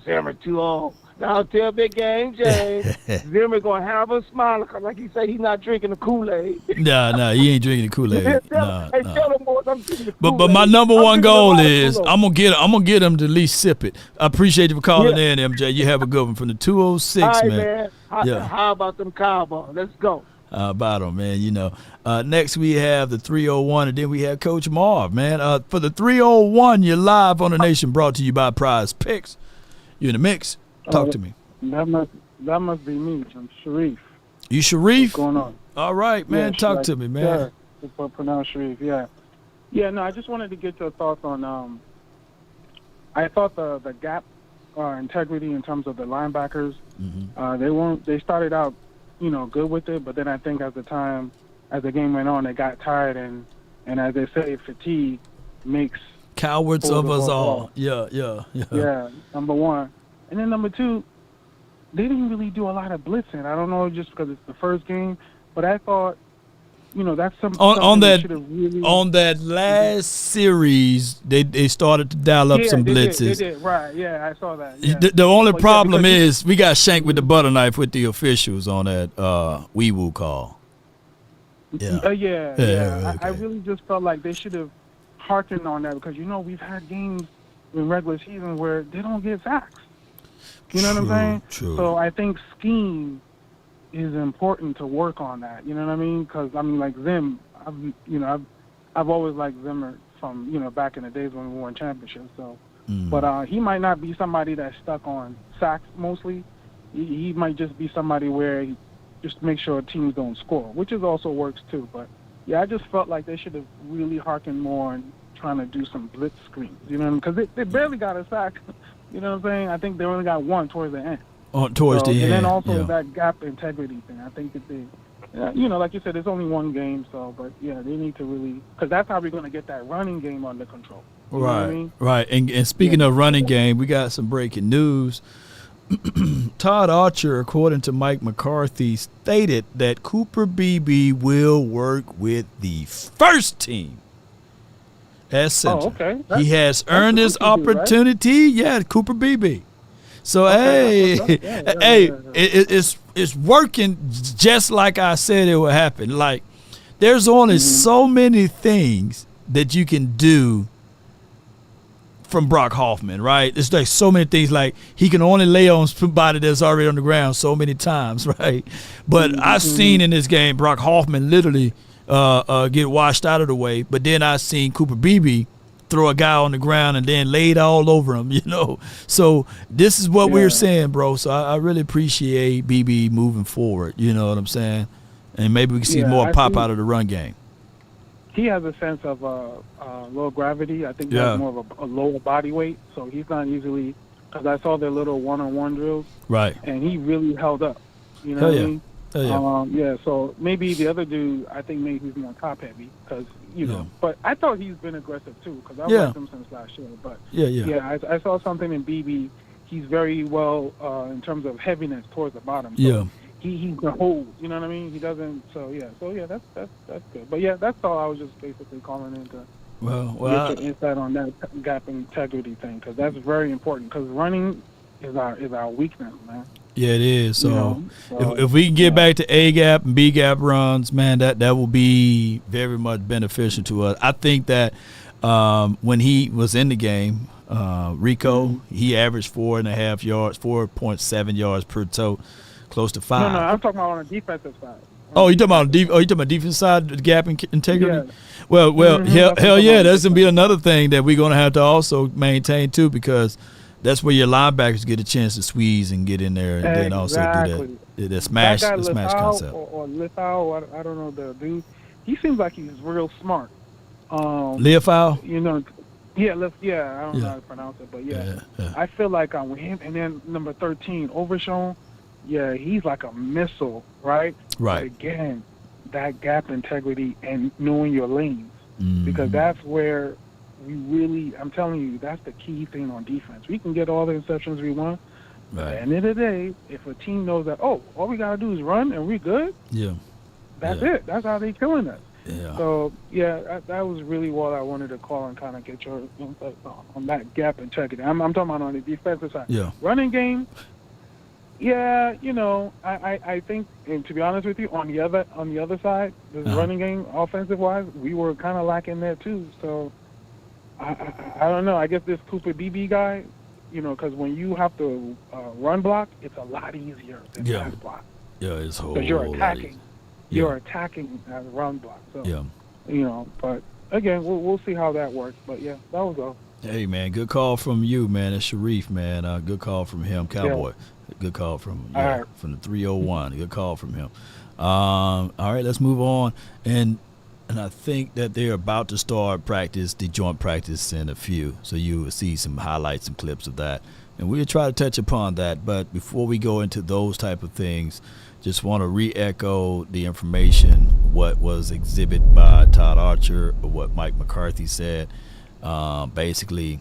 Zimmer too old. Now tell Big Game James, Zimmer gonna have him smiling because, like he said, he's not drinking the Kool-Aid. No, he ain't drinking the Kool-Aid. Tell him, boys, I'm drinking the Kool-Aid. But my number one goal is I'm gonna get him to at least sip it. I appreciate you for calling in, MJ. You have a good one from the 206, all right, man. How about them Cowboys? Let's go. About them, man. Next we have the 301, and then we have Coach Marv, man. For the 301, you're live on the Nation, brought to you by Prize Picks. You in the mix? Talk to me. That must be me. I'm Sharif. You Sharif? What's going on? All right, man. Talk to me, man. Yeah, pronounce Sharif. Yeah. No, I just wanted to get your thoughts on. I thought the gap integrity in terms of the linebackers. Mm-hmm. They started out, good with it, but then I think as the game went on, they got tired and as they say, fatigue makes Cowards of us all. Yeah. Yeah, number one. And then number two, they didn't really do a lot of blitzing. I don't know, just because it's the first game, but I thought, that's something they should have really... On that last series, they started to dial up some blitzes. They did, right, yeah, I saw that. Yeah. The only problem is we got shanked with the butter knife with the officials on that wee-woo call. Yeah. Okay. I really just felt like they should have harkened on that because, we've had games in regular season where they don't get sacks. You know what I'm saying? True. So I think scheme is important to work on that. You know what I mean? Because like Zim, I've always liked Zimmer from back in the days when we won championships. So, but he might not be somebody that's stuck on sacks mostly. He might just be somebody where he just make sure teams don't score, which is also works too. But yeah, I just felt like they should have really harkened more and trying to do some blitz screens. You know, because they barely got a sack. You know what I'm saying? I think they only got one towards the end. Towards the end. And then also that gap integrity thing. I think that they, like you said, it's only one game. So, but yeah, they need to really, because that's how we're going to get that running game under control. You know what I mean? Right. And speaking of running game, we got some breaking news. Todd Archer, according to Mike McCarthy, stated that Cooper Beebe will work with the first team as center. Oh, okay. He has earned his opportunity. Right? Yeah, Cooper Beebe. So it's working just like I said it would happen. Like there's only so many things that you can do from Brock Hoffman, right? It's like so many things. Like he can only lay on somebody that's already on the ground so many times, right? But I've seen in this game Brock Hoffman literally get washed out of the way. But then I've seen Cooper Beebe throw a guy on the ground and then lay it all over him, So this is what we're saying, bro. So I really appreciate BB moving forward. You know what I'm saying? And maybe we can see more pop out of the run game. He has a sense of low gravity. I think he has more of a lower body weight, so he's not usually. Because I saw their little one-on-one drills, right? And he really held up. You know what I mean? So maybe the other dude, I think maybe he's more top-heavy because But I thought he's been aggressive too because I've watched him since last year. But I saw something in BB. He's very well in terms of heaviness towards the bottom. So He can hold, you know what I mean? He doesn't. So that's good. But that's all. I was just basically calling in to get your insight on that gap integrity thing because that's very important. Because running is our weakness, man. Yeah, it is. So, if we can get back to A gap and B gap runs, man, that will be very much beneficial to us. I think that when he was in the game, Rico, he averaged 4.5 yards, 4.7 yards per toe. Close to 5. No, I'm talking about on the defensive side. Oh, you talking about defense side, the gap integrity? Yeah. Well, hell yeah, that's gonna be another thing that we're gonna have to also maintain too, because that's where your linebackers get a chance to squeeze and get in there, and then also do that smash, that guy, the smash concept. Or Lithau, I don't know the dude. He seems like he's real smart. Leofau? I don't know how to pronounce it, but I feel like with him, and then number 13, Overshown. Yeah, he's like a missile, right? Right. But again, that gap integrity and knowing your lanes, because that's where we really, I'm telling you, that's the key thing on defense. We can get all the interceptions we want. Right. At the end of the day, if a team knows that, all we got to do is run and we're good, that's it. That's how they're killing us. Yeah. So, that was really what I wanted to call and kind of get your insight on that gap integrity. I'm talking about on the defensive side. Yeah. Running game, I think, and to be honest with you, on the other side, the running game, offensive wise, we were kind of lacking there too. So I don't know. I guess this Cooper Beebe guy, because when you have to run block, it's a lot easier than pass block. Yeah, it's whole. Because you're attacking. You're attacking as a run block. So but again, we'll see how that works. But that was all. Hey man, good call from you, man. It's Sharif, man. Good call from him, Cowboy. Good call from from the 301. Good call from him. All right, let's move on. And I think that they're about to start the joint practice in a few. So you will see some highlights and clips of that And we'll try to touch upon that. But before we go into those type of things, just want to re-echo the information, what was exhibited by Todd Archer, or what Mike McCarthy said. Basically,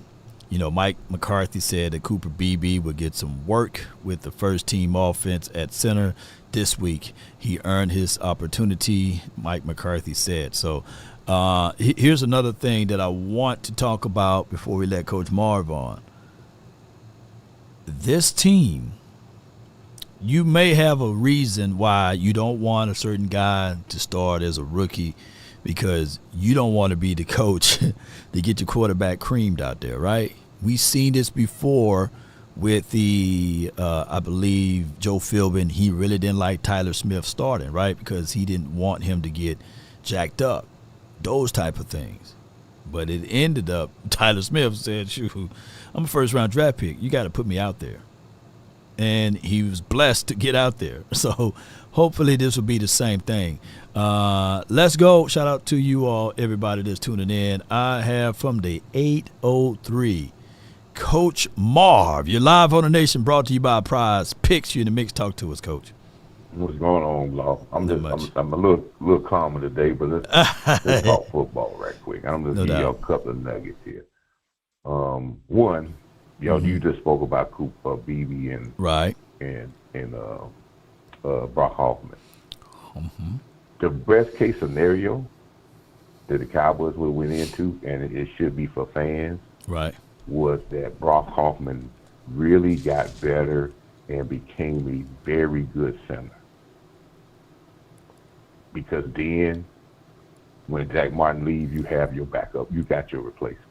Mike McCarthy said that Cooper Beebe would get some work with the first-team offense at center this week. He earned his opportunity, Mike McCarthy said. So here's another thing that I want to talk about before we let Coach Marv on. This team, you may have a reason why you don't want a certain guy to start as a rookie, because you don't want to be the coach to get your quarterback creamed out there, right? We've seen this before with the, I believe, Joe Philbin. He really didn't like Tyler Smith starting, right, because he didn't want him to get jacked up, those type of things. But it ended up, Tyler Smith said, shoot, I'm a first-round draft pick. You got to put me out there. And he was blessed to get out there. So hopefully this will be the same thing. Let's go. Shout out to you all, everybody that's tuning in. I have from the 803, Coach Marv. You're live on the Nation, brought to you by Prize Picks. You in the mix. Talk to us, Coach. What's going on, Law? I'm a little calmer today, but let's talk football right quick. I'm going to give you a couple of nuggets here. One, you just spoke about Cooper Beebe and Brock Hoffman. Mm-hmm. The best case scenario that the Cowboys would went into, and it should be for fans, right, was that Brock Hoffman really got better and became a very good center. Because then, when Jack Martin leaves, you have your backup. You got your replacement.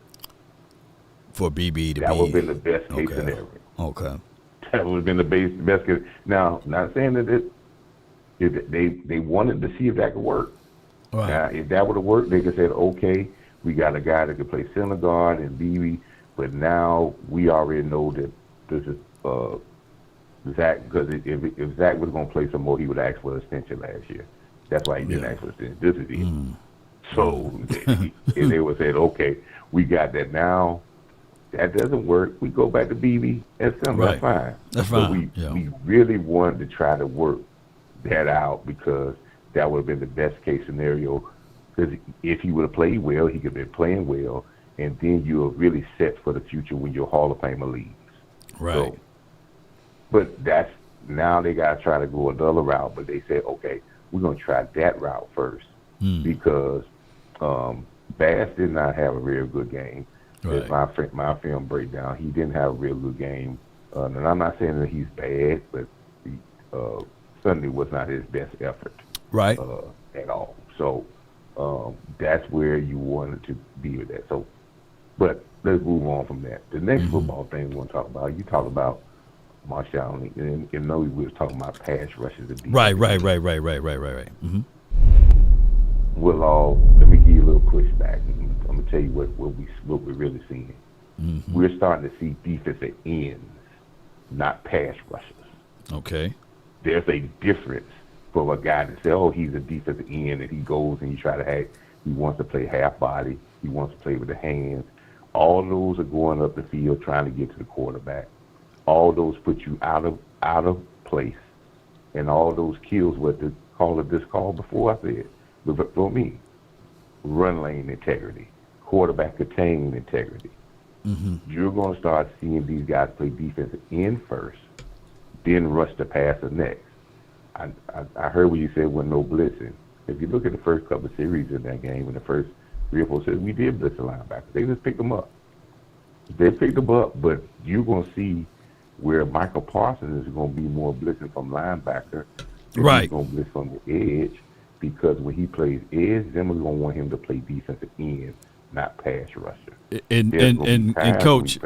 For BB to that would have been the best case scenario. Okay. That would have been the best case. Now, not saying that they wanted to see if that could work. Right. Now, if that would have worked, they could have said, okay, we got a guy that could play center guard and BB, but now we already know that this is Zach, because if Zach was going to play some more, he would ask for an extension last year. That's why he didn't ask for an extension. This is it. So they would say, okay, we got that now. That doesn't work. We go back to BB and center. Right. That's fine. That's but fine. We really wanted to try to work that out, because that would have been the best case scenario. Because if he would have played well, he could have been playing well, and then you're really set for the future when your Hall of Famer leaves. Right. So, but now they got to try to go another route. But they said, okay, we're going to try that route first, because Bass did not have a real good game. Right. My film breakdown, he didn't have a real good game. And I'm not saying that he's bad, but Sunday was not his best effort. Right. At all. So that's where you wanted to be with that. So, but let's move on from that. The next football thing we want to talk about, you talk about Marshall, and know we was talking about pass rushes. Right. Mm-hmm. Well, let me give you a little pushback. I'm gonna tell you what we're really seeing. Mm-hmm. We're starting to see defensive ends, not pass rushers. Okay. There's a difference for a guy to say, oh, he's a defensive end, and he goes and he wants to play half body, he wants to play with the hands. All those are going up the field trying to get to the quarterback. All those put you out of place, and all those kills what the caller just called before I said. But for me, run lane integrity, quarterback contained integrity. Mm-hmm. You're going to start seeing these guys play defensive end first, then rush the passer next. I heard what you said with no blitzing. If you look at the first couple of series in that game, in the first 3 or 4 series, we did blitz the linebackers. They just picked them up. They picked them up, but you're going to see where Michael Parsons is going to be more blitzing from linebacker. Right. He's going to blitz from the edge, because when he plays edge, Zimmer's going to want him to play defensive end, not pass rusher. And Coach,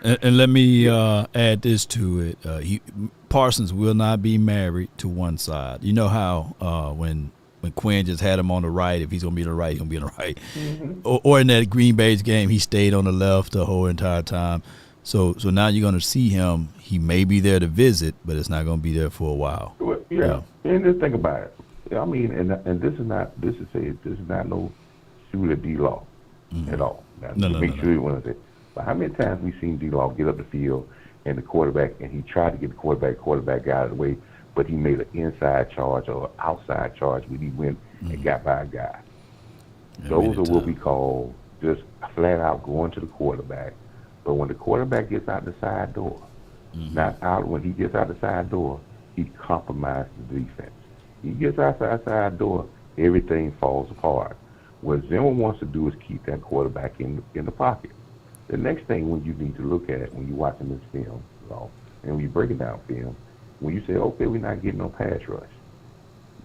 and let me add this to it. Parsons will not be married to one side. You know how when Quinn just had him on the right, if he's going to be on the right, he's going to be on the right. Mm-hmm. Or in that Green Bay's game, he stayed on the left the whole entire time. So now you're going to see him. He may be there to visit, but it's not going to be there for a while. Well, yeah. And just think about it. I mean, and this is not no shooter D-Law at all. Now, No. Sure you want to say. But how many times we seen D-Law get up the field and the quarterback, and he tried to get the quarterback got out of the way, but he made an inside charge or outside charge when he went and got by a guy. Those are what we call just flat out going to the quarterback. But when the quarterback gets out the side door, when he gets out the side door, he compromises the defense. He gets outside the side door, everything falls apart. What Zimmer wants to do is keep that quarterback in the pocket. The next thing when you need to look at when you're watching this film, and when you're breaking down film, when you say, okay, we're not getting no pass rush,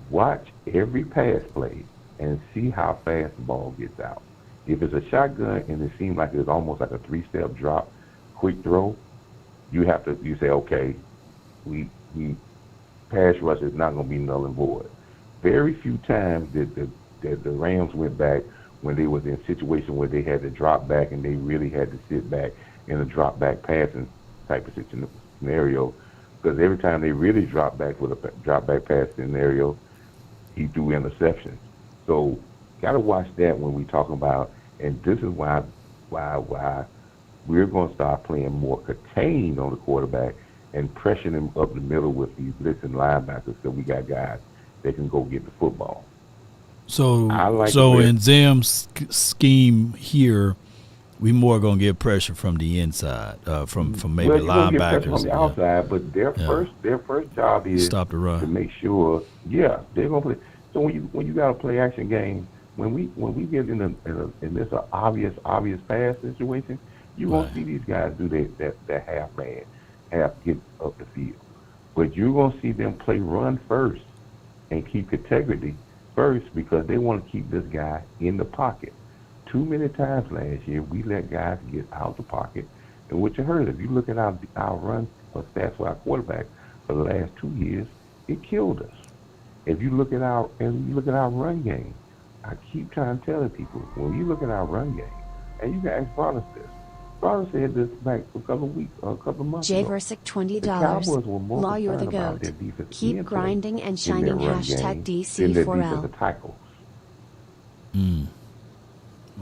watch every pass play and see how fast the ball gets out. If it's a shotgun and it seems like it's almost like a 3-step drop, quick throw, you say, okay, we pass rush is not going to be null and void. Very few times that the Rams went back when they was in a situation where they had to drop back and they really had to sit back in a drop back passing type of scenario, because every time they really dropped back with a drop back pass scenario, he threw interceptions. So got to watch that when we talk about, and this is why we're going to start playing more contained on the quarterback and pressuring him up the middle with these blitzing linebackers, so we got guys that can go get the football. So in Zim's scheme here, we more gonna get pressure from the inside, from maybe linebackers. From the outside, but their first job is stop the run to make sure. Yeah, they're gonna play. So when you got a play action game, when we get in this obvious pass situation, you gonna see these guys do that half man, half get up the field, but you're gonna see them play run first and keep integrity first, because they want to keep this guy in the pocket. Too many times last year, we let guys get out the pocket. And what you heard, if you look at our run or stats for our quarterback for the last 2 years, it killed us. If you look at our run game, I keep trying to tell people, when you look at our run game, and you can ask Barnes this. Barnes said this back a couple of months ago. JVersic $20. Law, you're the GOAT. Keep grinding and shining. Hashtag DC4L.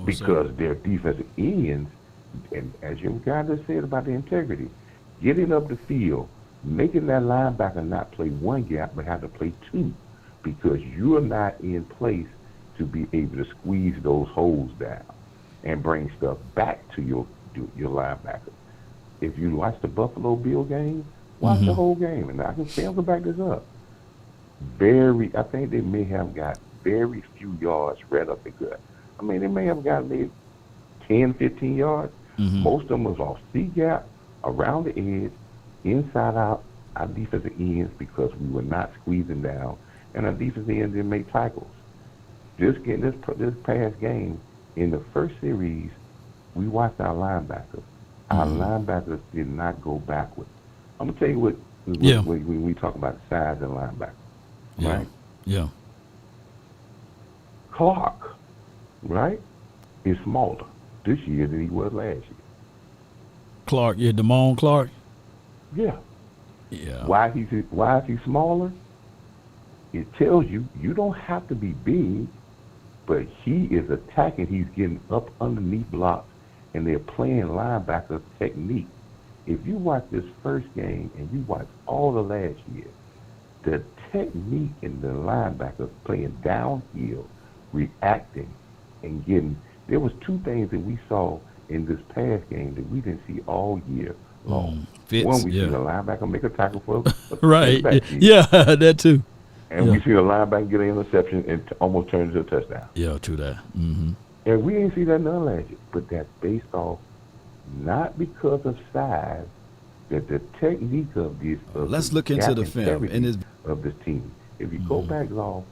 Because their defensive ends, and as you guys just said about the integrity, getting up the field, making that linebacker not play one gap but have to play two, because you're not in place to be able to squeeze those holes down and bring stuff back to your linebacker. If you watch the Buffalo Bill game, watch the whole game, and I can say, I'm going to back this up. I think they may have got very few yards right up the gut. I mean, they may have got maybe 10, 15 yards. Most of them was off C-gap, around the edge, inside out, our defensive ends, because we were not squeezing down, and our defensive ends didn't make tackles. This past game, in the first series, we watched our linebackers. Our linebackers did not go backwards. I'm going to tell you when we talk about the size of linebackers. Right? Yeah. Clark, right, is smaller this year than he was last year. Clark, Damone Clark? Yeah. Yeah. Why is he smaller? It tells you don't have to be big, but he is attacking. He's getting up underneath blocks, and they're playing linebacker technique. If you watch this first game and you watch all the last year, the technique in the linebackers playing downhill, reacting, and getting. There was two things that we saw in this past game that we didn't see all year long. One, we seen a linebacker make a tackle for right. Yeah, that too. And we see a linebacker get an interception and almost turn into a touchdown. Yeah, true that. And we didn't see that none last year. But that's based off not because of size, that the technique of this. Let's look into the film of this team. If you go back long,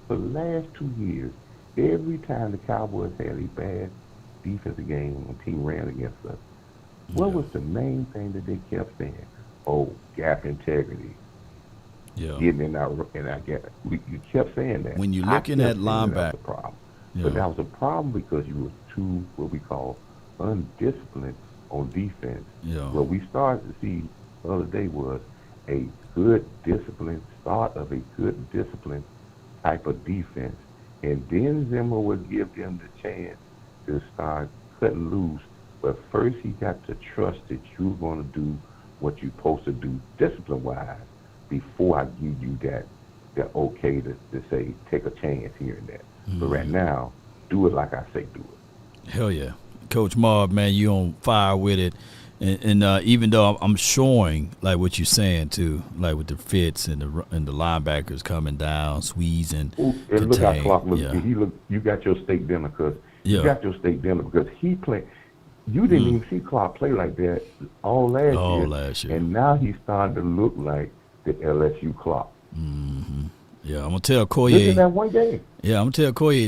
for the last 2 years, every time the Cowboys had a bad defensive game when the team ran against us, what was the main thing that they kept saying? Oh, gap integrity. Yeah. Getting in our gap. You kept saying that. When you're looking at linebacker. That was a problem. Yeah. But that was a problem because you were too, what we call, undisciplined on defense. Yeah. What we started to see the other day was a good discipline, start of a good discipline type of defense. And then Zimmer would give them the chance to start cutting loose. But first he got to trust that you're going to do what you're supposed to do discipline-wise before I give you that okay to say take a chance here and there. But right now, do it like I say do it. Hell yeah. Coach Marv, man, you on fire with it. And even though I'm showing like what you're saying too, like with the fits and the linebackers coming down, squeezing. And look how Clark looks. Yeah. You got your steak dinner because he played. You didn't even see Clark play like that all last year. And now he's starting to look like the LSU Clark. Mm-hmm. Yeah, I'm gonna tell Koye. Look at that one game. Yeah, I'm gonna tell Koye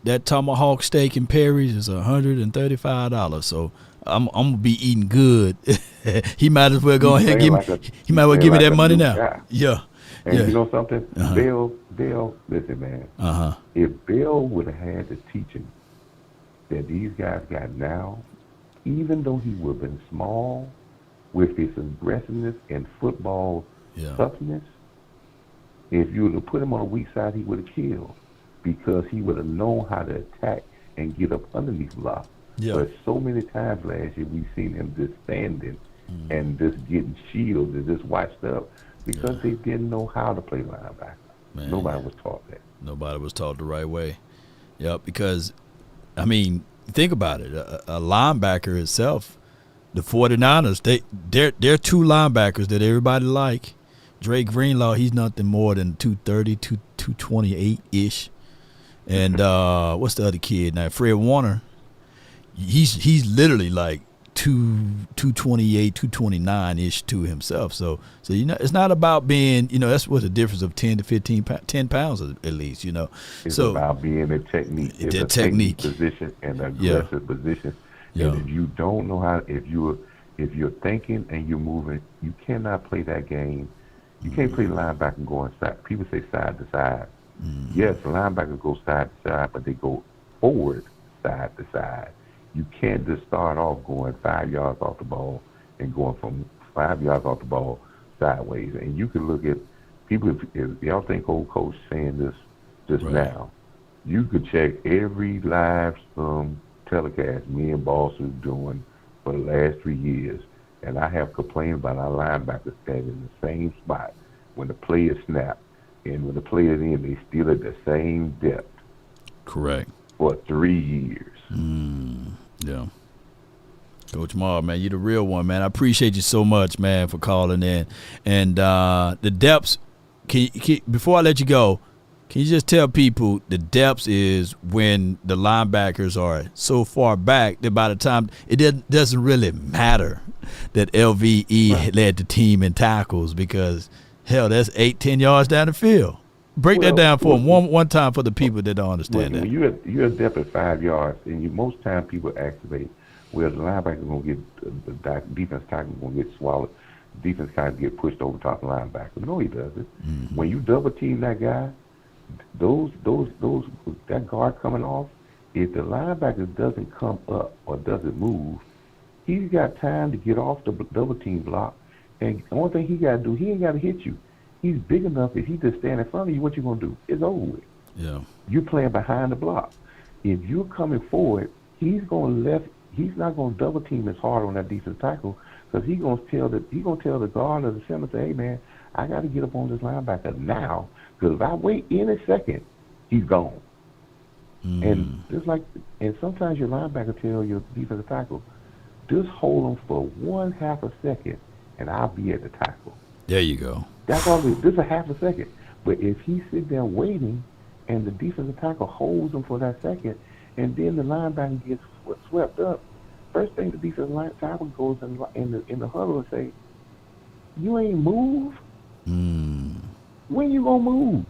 that tomahawk steak in Perry's is $135. So I'm gonna be eating good. He might as well go ahead and give me. He might as well give me that money now. Guy. Yeah. And you know something? Bill, listen, man. If Bill would have had the teaching that these guys got now, even though he would have been small, with his aggressiveness and football toughness, if you would have put him on the weak side, he would have killed because he would have known how to attack and get up underneath block. Yeah. But so many times last year we've seen him just standing and just getting shields and just washed up because they didn't know how to play linebacker. Man, nobody was taught that. Nobody was taught the right way. Yeah, because, I mean, think about it. A linebacker itself, the 49ers, they're two linebackers that everybody like. Drake Greenlaw, he's nothing more than 230, 228-ish. And what's the other kid now? Fred Warner. He's literally like 228, 229-ish to himself. So it's not about being, that's what's the difference of 10 to 10 pounds at least, It's about being a technique. It's a technique position and an aggressive position. Yeah. And if you don't know how, if you're thinking and you're moving, you cannot play that game. You can't play linebacker going side. People say side to side. Yes, linebackers go side to side, but they go forward side to side. You can't just start off going 5 yards off the ball and going from 5 yards off the ball sideways. And you can look at people, if y'all think old coach saying this just now, you could check every live telecast me and Boss was doing for the last 3 years. And I have complained about our linebackers standing in the same spot when the play is snapped. And when the play is in, they still at the same depth. Correct. For 3 years. Yeah. Coach Marv, man, you're the real one, man. I appreciate you so much, man, for calling in. And the depths, before I let you go, can you just tell people the depths is when the linebackers are so far back that by the time it doesn't really matter that LVE led the team in tackles because, hell, that's 8-10 yards down the field. Break that down for them one time for the people that don't understand that. When you're a depth at 5 yards, and most times people activate where the linebacker is going to get the defense tackle is going to get swallowed. Defense kind of get pushed over top of the linebacker. No, he doesn't. When you double team that guy, that guard coming off, if the linebacker doesn't come up or doesn't move, he's got time to get off the double team block. And the only thing he got to do, he ain't got to hit you. He's big enough. If he just stand in front of you, what you gonna do? It's over with. Yeah. You're playing behind the block. If you're coming forward, he's not gonna double team as hard on that defensive tackle because he's gonna tell the guard or the center, say, hey man, I got to get up on this linebacker now because if I wait any second, he's gone. And sometimes your linebacker tell your defensive tackle, just hold him for 1/2 a second, and I'll be at the tackle. There you go. That's all. Just a 1/2 a second. But if he sits there waiting, and the defensive tackle holds him for that second, and then the linebacker gets swept up, first thing the defensive tackle goes in the huddle and say, "You ain't move. When you gonna move?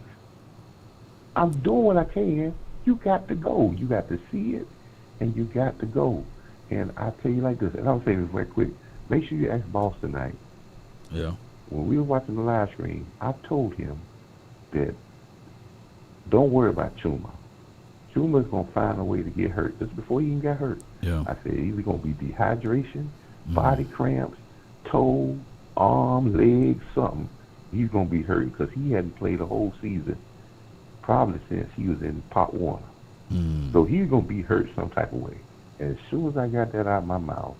I'm doing what I can. You got to go. You got to see it, and you got to go." And I tell you like this, and I'll say this very quick. Make sure you ask Boss tonight. Yeah. When we were watching the live stream, I told him that don't worry about Chuma. Chuma's going to find a way to get hurt. Just before he even got hurt, I said either going to be dehydration, body cramps, toe, arm, leg, something. He's going to be hurt because he hadn't played a whole season, probably since he was in Pop Warner. So he's going to be hurt some type of way. And as soon as I got that out of my mouth,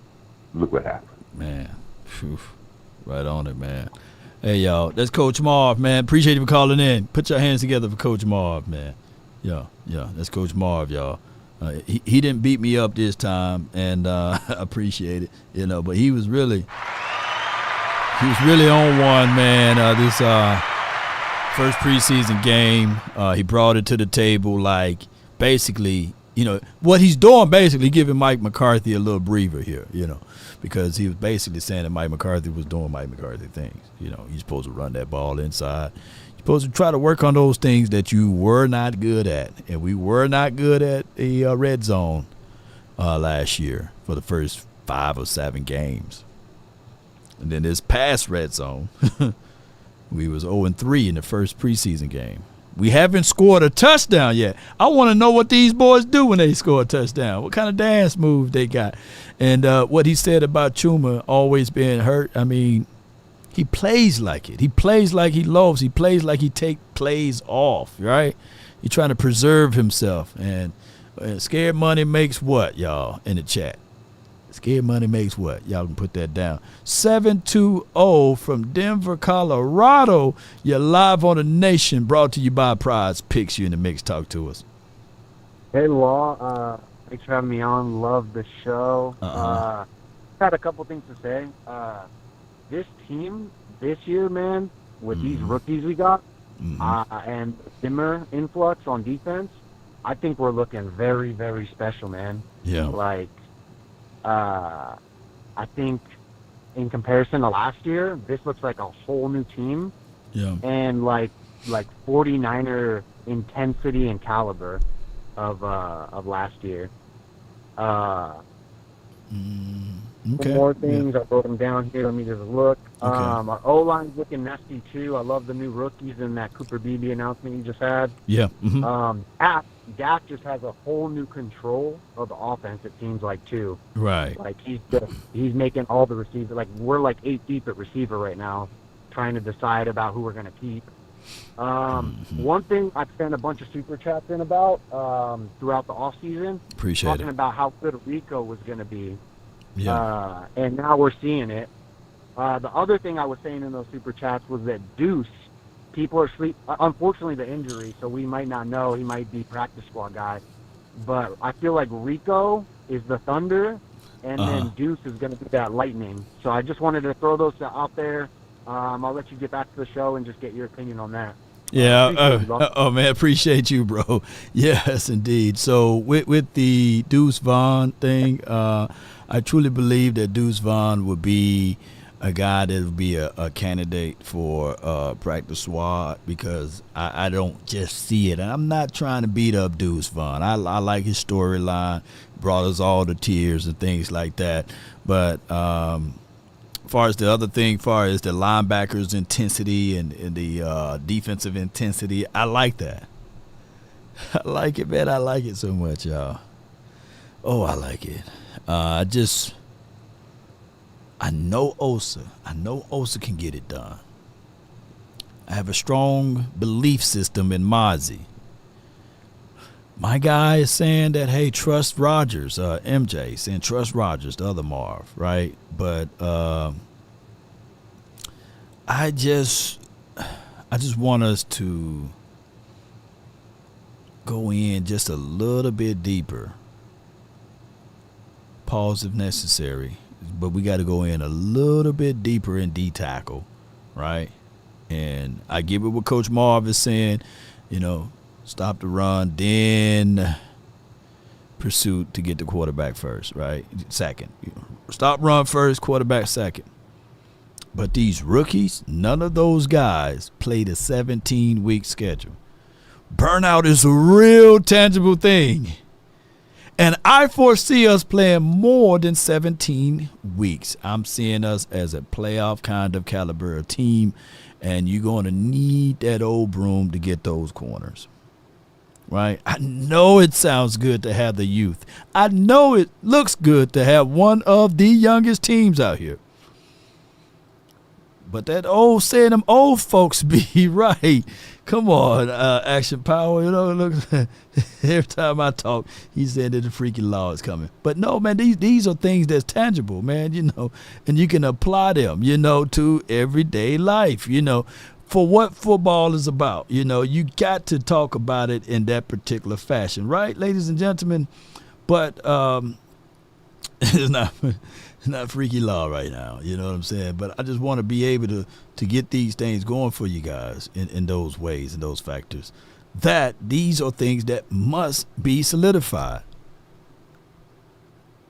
look what happened. Man, Right on it, man. Hey, y'all, that's Coach Marv, man. Appreciate you for calling in. Put your hands together for Coach Marv, man. Yeah, that's Coach Marv, y'all. He didn't beat me up this time, and I appreciate it, but he was really on one, man. This first preseason game, he brought it to the table like basically, what he's doing basically giving Mike McCarthy a little breather here, because he was basically saying that Mike McCarthy was doing Mike McCarthy things. You're supposed to run that ball inside. You're supposed to try to work on those things that you were not good at. And we were not good at the red zone last year for the first 5 or 7 games. And then this past red zone, we was 0-3 in the first preseason game. We haven't scored a touchdown yet. I want to know what these boys do when they score a touchdown. What kind of dance move they got. And what he said about Chuma always being hurt, I mean, he plays like it. He plays like he loves. He plays like he take plays off, right? He's trying to preserve himself. And scared money makes what, y'all, in the chat? Scared money makes what? Y'all can put that down. 720 from Denver, Colorado. You're live on the nation, brought to you by Prize Picks. You in the mix. Talk to us. Hey, Law. Thanks for having me on. Love the show. Had a couple things to say. This team this year, man, with these rookies we got, and Zimmer influx on defense, I think we're looking very, very special, man. Yeah. I think in comparison to last year, this looks like a whole new team. Yeah. And like 49er intensity and caliber of last year. Okay. More things. I wrote them down here. Let me just look. Okay. Our O-line's looking nasty too. I love the new rookies in that Cooper Beebe announcement you just had. Yeah. Dak just has a whole new control of the offense, it seems like, too. Right. Like, he's making all the receivers. Like, we're like 8 deep at receiver right now, trying to decide about who we're going to keep. One thing I've sent a bunch of super chats in about throughout the offseason. Appreciate talking it. about how good Rico was going to be. Yeah. And now we're seeing it. The other thing I was saying in those super chats was that Deuce, people are sleep. Unfortunately, the injury, so we might not know. He might be practice squad guy. But I feel like Rico is the Thunder, and then Deuce is going to be that Lightning. So I just wanted to throw those out there. I'll let you get back to the show and just get your opinion on that. Yeah. Man, appreciate you, bro. Yes, indeed. So with the Deuce Vaughn thing, I truly believe that Deuce Vaughn would be a guy that would be a candidate for practice squad, because I don't just see it. And I'm not trying to beat up Deuce Vaughn. I like his storyline, brought us all to tears and things like that. But as far as the other thing, as far as the linebackers' intensity and the defensive intensity, I like that. I like it, man. I like it so much, y'all. Oh, I like it. I know Osa. I know Osa can get it done. I have a strong belief system in Mozzie. My guy is saying that, hey, trust Rodgers. MJ saying trust Rodgers, the other Marv, right? But I just want us to go in just a little bit deeper. Pause if necessary. But we got to go in a little bit deeper in D-tackle, right? And I get what Coach Marv is saying, stop the run, then pursuit to get the quarterback first, right? Second. Stop run first, quarterback second. But these rookies, none of those guys played a 17-week schedule. Burnout is a real tangible thing. And I foresee us playing more than 17 weeks. I'm seeing us as a playoff kind of caliber of team, and you're going to need that old broom to get those corners, right? I know it sounds good to have the youth. I know it looks good to have one of the youngest teams out here. But that old saying, them old folks be right. Come on, Action Power. You know, look, every time I talk, he said that the freaking law is coming. But no, man, these are things that's tangible, man, you know, and you can apply them, you know, to everyday life, you know, for what football is about. You know, you got to talk about it in that particular fashion, right, ladies and gentlemen? But it's not freaky law right now, you know what I'm saying? But I just want to be able to get these things going for you guys in those ways and those factors. That these are things that must be solidified.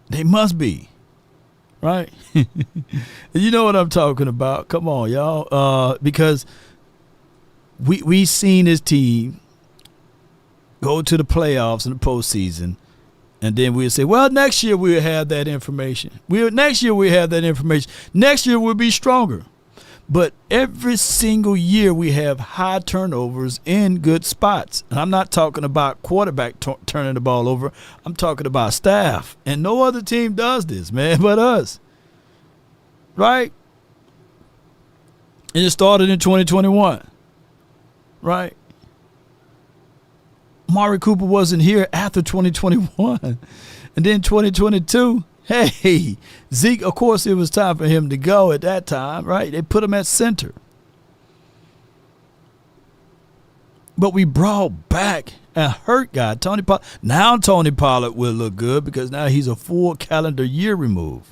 They must be, right? You know what I'm talking about. Come on, y'all. Because we seen this team go to the playoffs in the postseason. And then we'll say, well, next year we'll have that information. Next year we'll have that information. Next year we'll be stronger. But every single year we have high turnovers in good spots. And I'm not talking about quarterback turning the ball over. I'm talking about staff. And no other team does this, man, but us. Right? And it started in 2021. Right? Amari Cooper wasn't here after 2021. And then 2022, hey, Zeke, of course, it was time for him to go at that time, right? They put him at center. But we brought back a hurt guy, Tony Pollard. Now Tony Pollard will look good because now he's a full calendar year removed.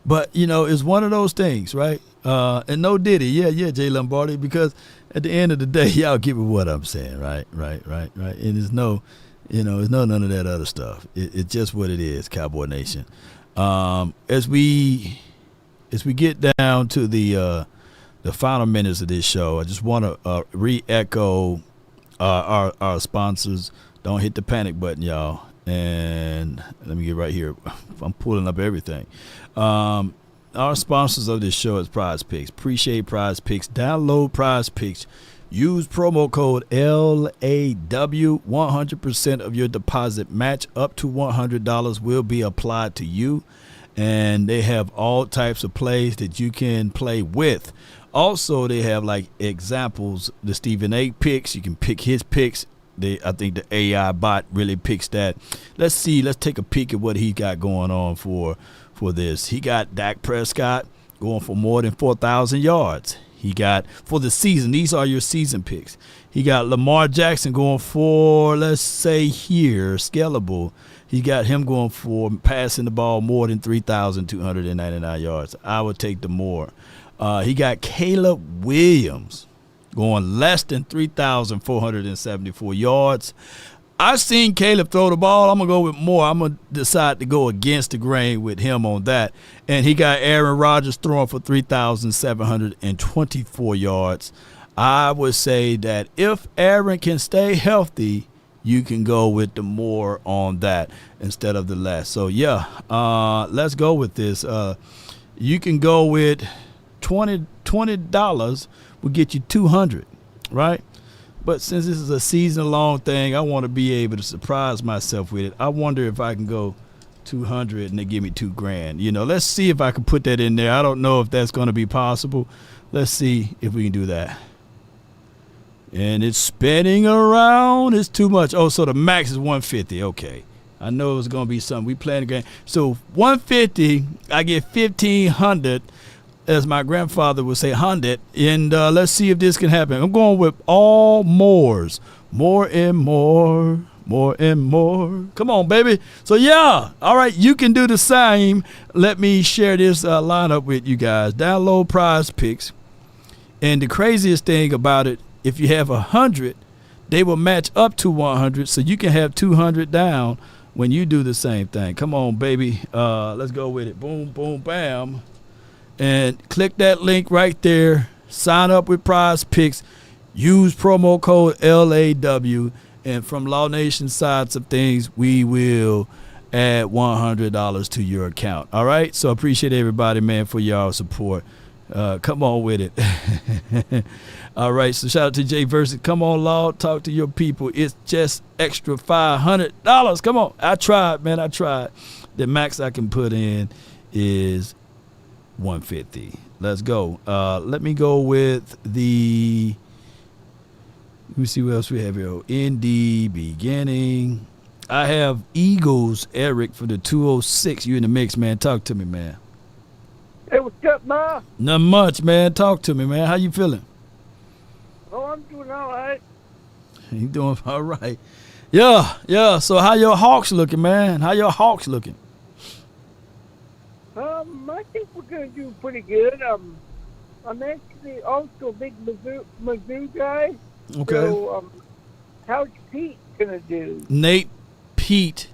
But, you know, it's one of those things, right? And no Diddy. Yeah, Jay Lombardi, because at the end of the day, y'all get what I'm saying, right? And there's no, you know, none of that other stuff. It's just what it is, Cowboy Nation. As we get down to the final minutes of this show, I just want to re-echo our sponsors. Don't hit the panic button, y'all. And let me get right here. I'm pulling up everything. Our sponsors of this show is Prize Picks. Appreciate Prize Picks. Download Prize Picks. Use promo code LAW. 100% of your deposit match up to $100 will be applied to you. And they have all types of plays that you can play with. Also, they have like examples, the Stephen A. picks. You can pick his picks. I think the AI bot really picks that. Let's take a peek at what he got going on for this. He got Dak Prescott going for more than 4,000 yards. He got, for the season, these are your season picks. He got Lamar Jackson going for, let's say here, scalable. He got him going for passing the ball more than 3,299 yards. I would take the more. He got Caleb Williams going less than 3,474 yards. I've seen Caleb throw the ball. I'm going to go with more. I'm going to decide to go against the grain with him on that. And he got Aaron Rodgers throwing for 3,724 yards. I would say that if Aaron can stay healthy, you can go with the more on that instead of the less. So, yeah, let's go with this. You can go with $20 will get you $200, right? But since this is a season-long thing, I want to be able to surprise myself with it. I wonder if I can go 200 and they give me $2,000. You know, let's see if I can put that in there. I don't know if that's going to be possible. Let's see if we can do that. And it's spinning around. It's too much. Oh, so the max is 150. Okay. I know it's going to be something. We playing the game. So 150, I get 1,500. As my grandfather would say, 100, and let's see if this can happen. I'm going with all mores. More and more, more and more. Come on, baby. So, yeah, all right, you can do the same. Let me share this lineup with you guys. Download Prize Picks. And the craziest thing about it, if you have 100, they will match up to 100, so you can have 200 down when you do the same thing. Come on, baby. Let's go with it. Boom, boom, bam. And click that link right there. Sign up with Prize Picks. Use promo code LAW. And from Law Nation sides of things, we will add $100 to your account. All right? So appreciate everybody, man, for y'all support. Come on with it. All right. So shout out to Jay Versus. Come on, Law. Talk to your people. It's just extra $500. Come on. I tried, man. I tried. The max I can put in is 150. Let's go. Let me go with the. Let me see what else we have here. In the beginning, I have Eagles. Eric for the 206. You in the mix, man? Talk to me, man. Hey, what's up, Ma? Not much, man. Talk to me, man. How you feeling? Oh, I'm doing all right. You doing all right? Yeah. So how your Hawks looking, man? How your Hawks looking? I think we're gonna do pretty good. I'm actually also a big Mizzou guy. Okay. So, how's Pete gonna do? Nate, Pete.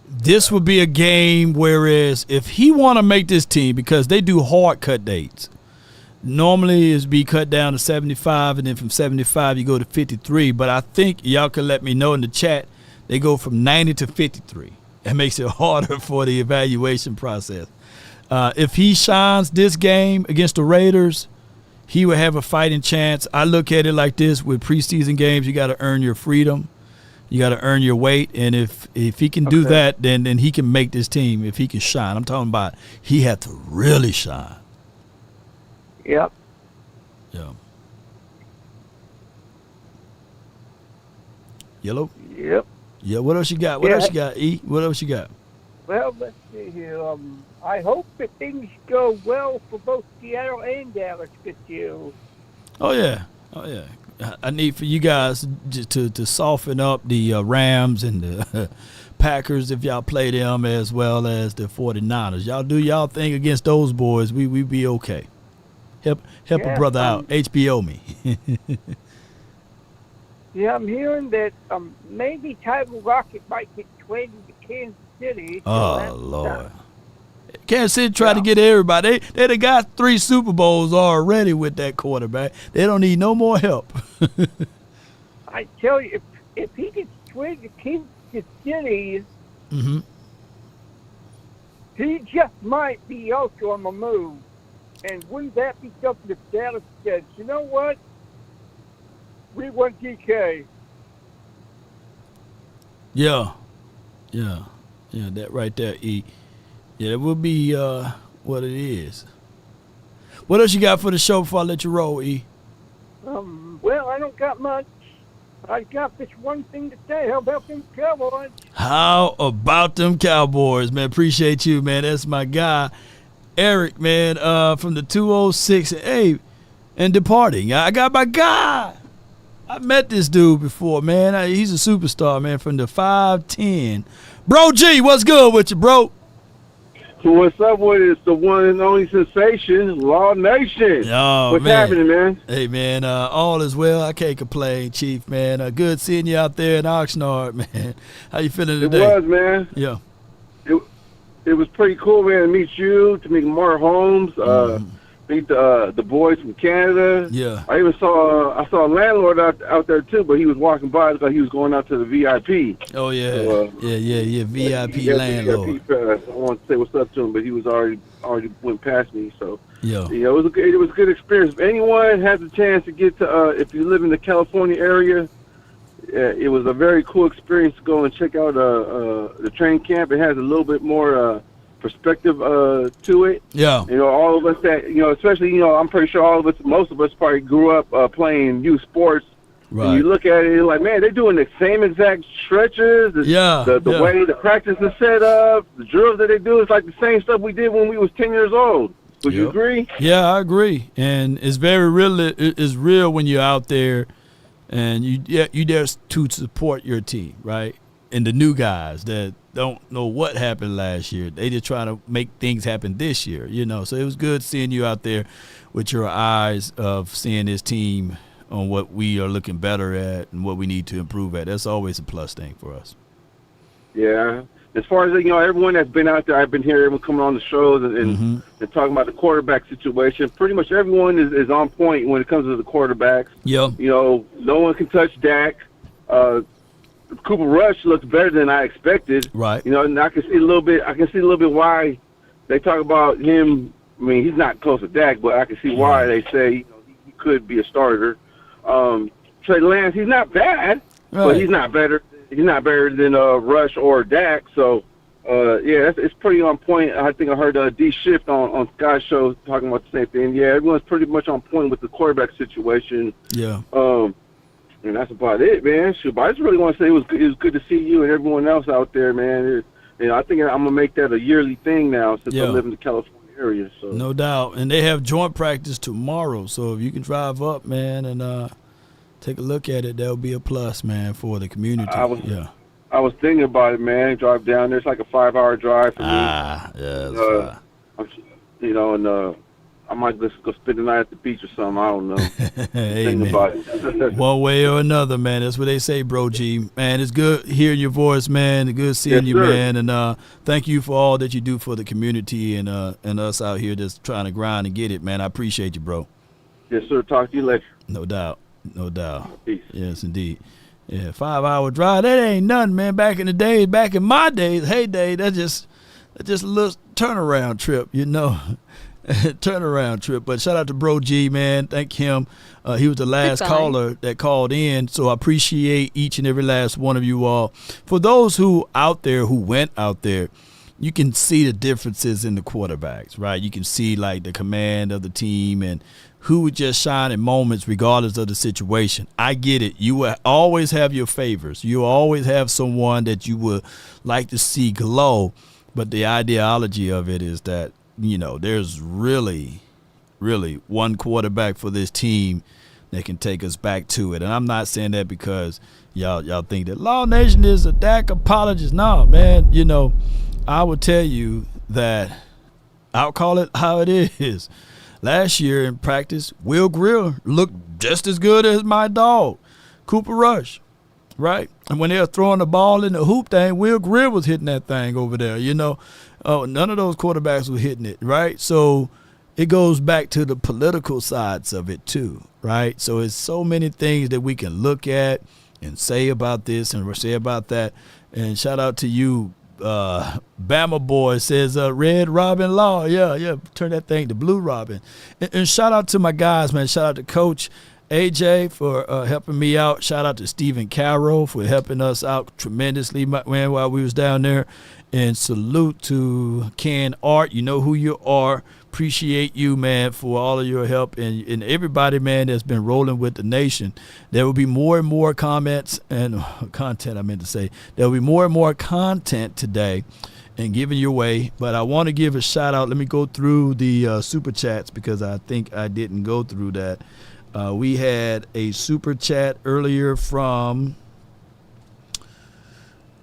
This would be a game whereas if he want to make this team, because they do hard cut dates. Normally it's be cut down to 75, and then from 75 you go to 53. But I think y'all can let me know in the chat. They go from 90 to 53. It makes it harder for the evaluation process. If he shines this game against the Raiders, he will have a fighting chance. I look at it like this: with preseason games, you got to earn your freedom. You got to earn your weight, and if he can do that, then he can make this team. If he can shine, I'm talking about he had to really shine. Yep. Yeah. Yellow. Yep. Yeah. What else you got? What else you got? E. What else you got? Well, let's see here. I hope that things go well for both Seattle and Dallas this year. Oh yeah. I need for you guys to soften up the Rams and the Packers if y'all play them, as well as the 49ers. Y'all do y'all thing against those boys. We be okay. Help a brother out. HBO me. Yeah, I'm hearing that maybe Tyler Rocket might get traded to Kansas City. Oh Lord. Kansas City tried to get everybody. They done got 3 Super Bowls already with that quarterback. They don't need no more help. I tell you, if he gets traded to Kansas City, he just might be also on the move. And wouldn't that be something if Dallas said, you know what? We want DK. Yeah, that right there, E. Yeah, it will be what it is. What else you got for the show before I let you roll, E? Well, I don't got much. I got this one thing to say. How about them Cowboys? How about them Cowboys, man? Appreciate you, man. That's my guy, Eric, man, from the 206. Hey, and departing. I got my guy. I met this dude before, man. He's a superstar, man, from the 5'10". Bro G, what's good with you, bro? So what's up with it? It's the one and only sensation, Law Nation. Oh, what's happening, man? Hey, man, all is well. I can't complain, Chief, man. Good seeing you out there in Oxnard, man. How you feeling today? It was, man. Yeah. It was pretty cool, man, to meet you, to meet Mark Holmes, meet the boys from Canada. Yeah. I even saw a landlord out there too, but he was walking by because he was going out to the VIP. Oh yeah, so, yeah, VIP landlord. VIP I wanted to say what's up to him, but he was already went past me. So yeah, it was a good experience. If anyone has a chance to get to, if you live in the California area, it was a very cool experience to go and check out the training camp. It has a little bit more perspective to it. Yeah. All of us that, especially, I'm pretty sure most of us probably grew up playing youth sports. Right. And you look at it, you're like, man, they're doing the same exact stretches. The way the practice is set up, the drills that they do, it's like the same stuff we did when we was 10 years old. Would you agree? Yeah, I agree. And it's very real. It's real when you're out there and you there to support your team, right? And the new guys that don't know what happened last year, they just trying to make things happen this year, So it was good seeing you out there with your eyes of seeing this team on what we are looking better at and what we need to improve at. That's always a plus thing for us. Yeah. As far as, everyone that's been out there, I've been hearing everyone coming on the shows and talking about the quarterback situation. Pretty much everyone is on point when it comes to the quarterbacks. Yeah. No one can touch Dak. Cooper Rush looks better than I expected. Right. And I can see a little bit why they talk about him. I mean, he's not close to Dak, but I can see why they say he could be a starter. Trey Lance, he's not bad, but he's not better. He's not better than Rush or Dak. So, it's pretty on point. I think I heard D Shift on Sky's show talking about the same thing. Yeah, everyone's pretty much on point with the quarterback situation. Yeah. And that's about it, man. Shoot, but I just really want to say it was good to see you and everyone else out there, man. I think I'm gonna make that a yearly thing now since I live in the California area. So no doubt, and they have joint practice tomorrow. So if you can drive up, man, and take a look at it, that'll be a plus, man, for the community. I was thinking about it, man. Drive down there. It's like a 5-hour drive for me. Yeah, and I might just go spend the night at the beach or something. I don't know. Hey, man. One way or another, man. That's what they say, bro G. Man, it's good hearing your voice, man. Good seeing you, man. And thank you for all that you do for the community and us out here just trying to grind and get it, man. I appreciate you, bro. Yes, sir. Talk to you later. No doubt. No doubt. Peace. Yes, indeed. Yeah, 5-hour drive, that ain't nothing, man. Back in the days, back in my days, heyday, that's just a little turnaround trip, turnaround trip. But shout out to Bro G, man. Thank him. He was the last caller that called in, so I appreciate each and every last one of you all. For those who went out there, you can see the differences in the quarterbacks, right? You can see like the command of the team and who would just shine in moments regardless of the situation. I get it. You will always have your favors. You always have someone that you would like to see glow, but the ideology of it is that, there's really, really one quarterback for this team that can take us back to it. And I'm not saying that because y'all think that Law Nation is a Dak apologist. No, man, I would tell you that I'll call it how it is. Last year in practice, Will Grier looked just as good as my dog, Cooper Rush, right? And when they were throwing the ball in the hoop thing, Will Grier was hitting that thing over there, none of those quarterbacks were hitting it, right? So it goes back to the political sides of it too, right? So it's so many things that we can look at and say about this and say about that. And shout out to you, Bama boy says Red Robin Law. Yeah, turn that thing to Blue Robin. And shout out to my guys, man. Shout out to Coach AJ for helping me out. Shout out to Stephen Carroll for helping us out tremendously, man, while we was down there. And salute to Ken Art. You know who you are. Appreciate you, man, for all of your help and everybody, man, that's been rolling with the nation. There will be more and more comments and content, I meant to say. There will be more and more content today and giving your way. But I want to give a shout out. Let me go through the super chats because I think I didn't go through that. We had a super chat earlier from,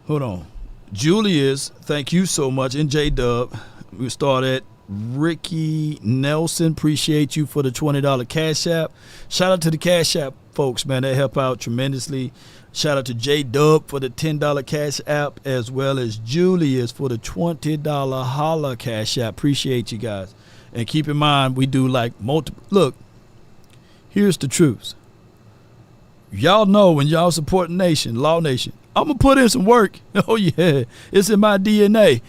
hold on, Julius. Thank you so much. And J-Dub. We started. Ricky Nelson, appreciate you for the $20 Cash App. Shout out to the Cash App folks, man. They help out tremendously. Shout out to J-Dub for the $10 Cash App, as well as Julius for the $20 Holla Cash App. Appreciate you guys. And keep in mind, we do like multiple. Look, here's the truth. Y'all know when y'all support Law Nation, I'm going to put in some work. Oh, yeah. It's in my DNA.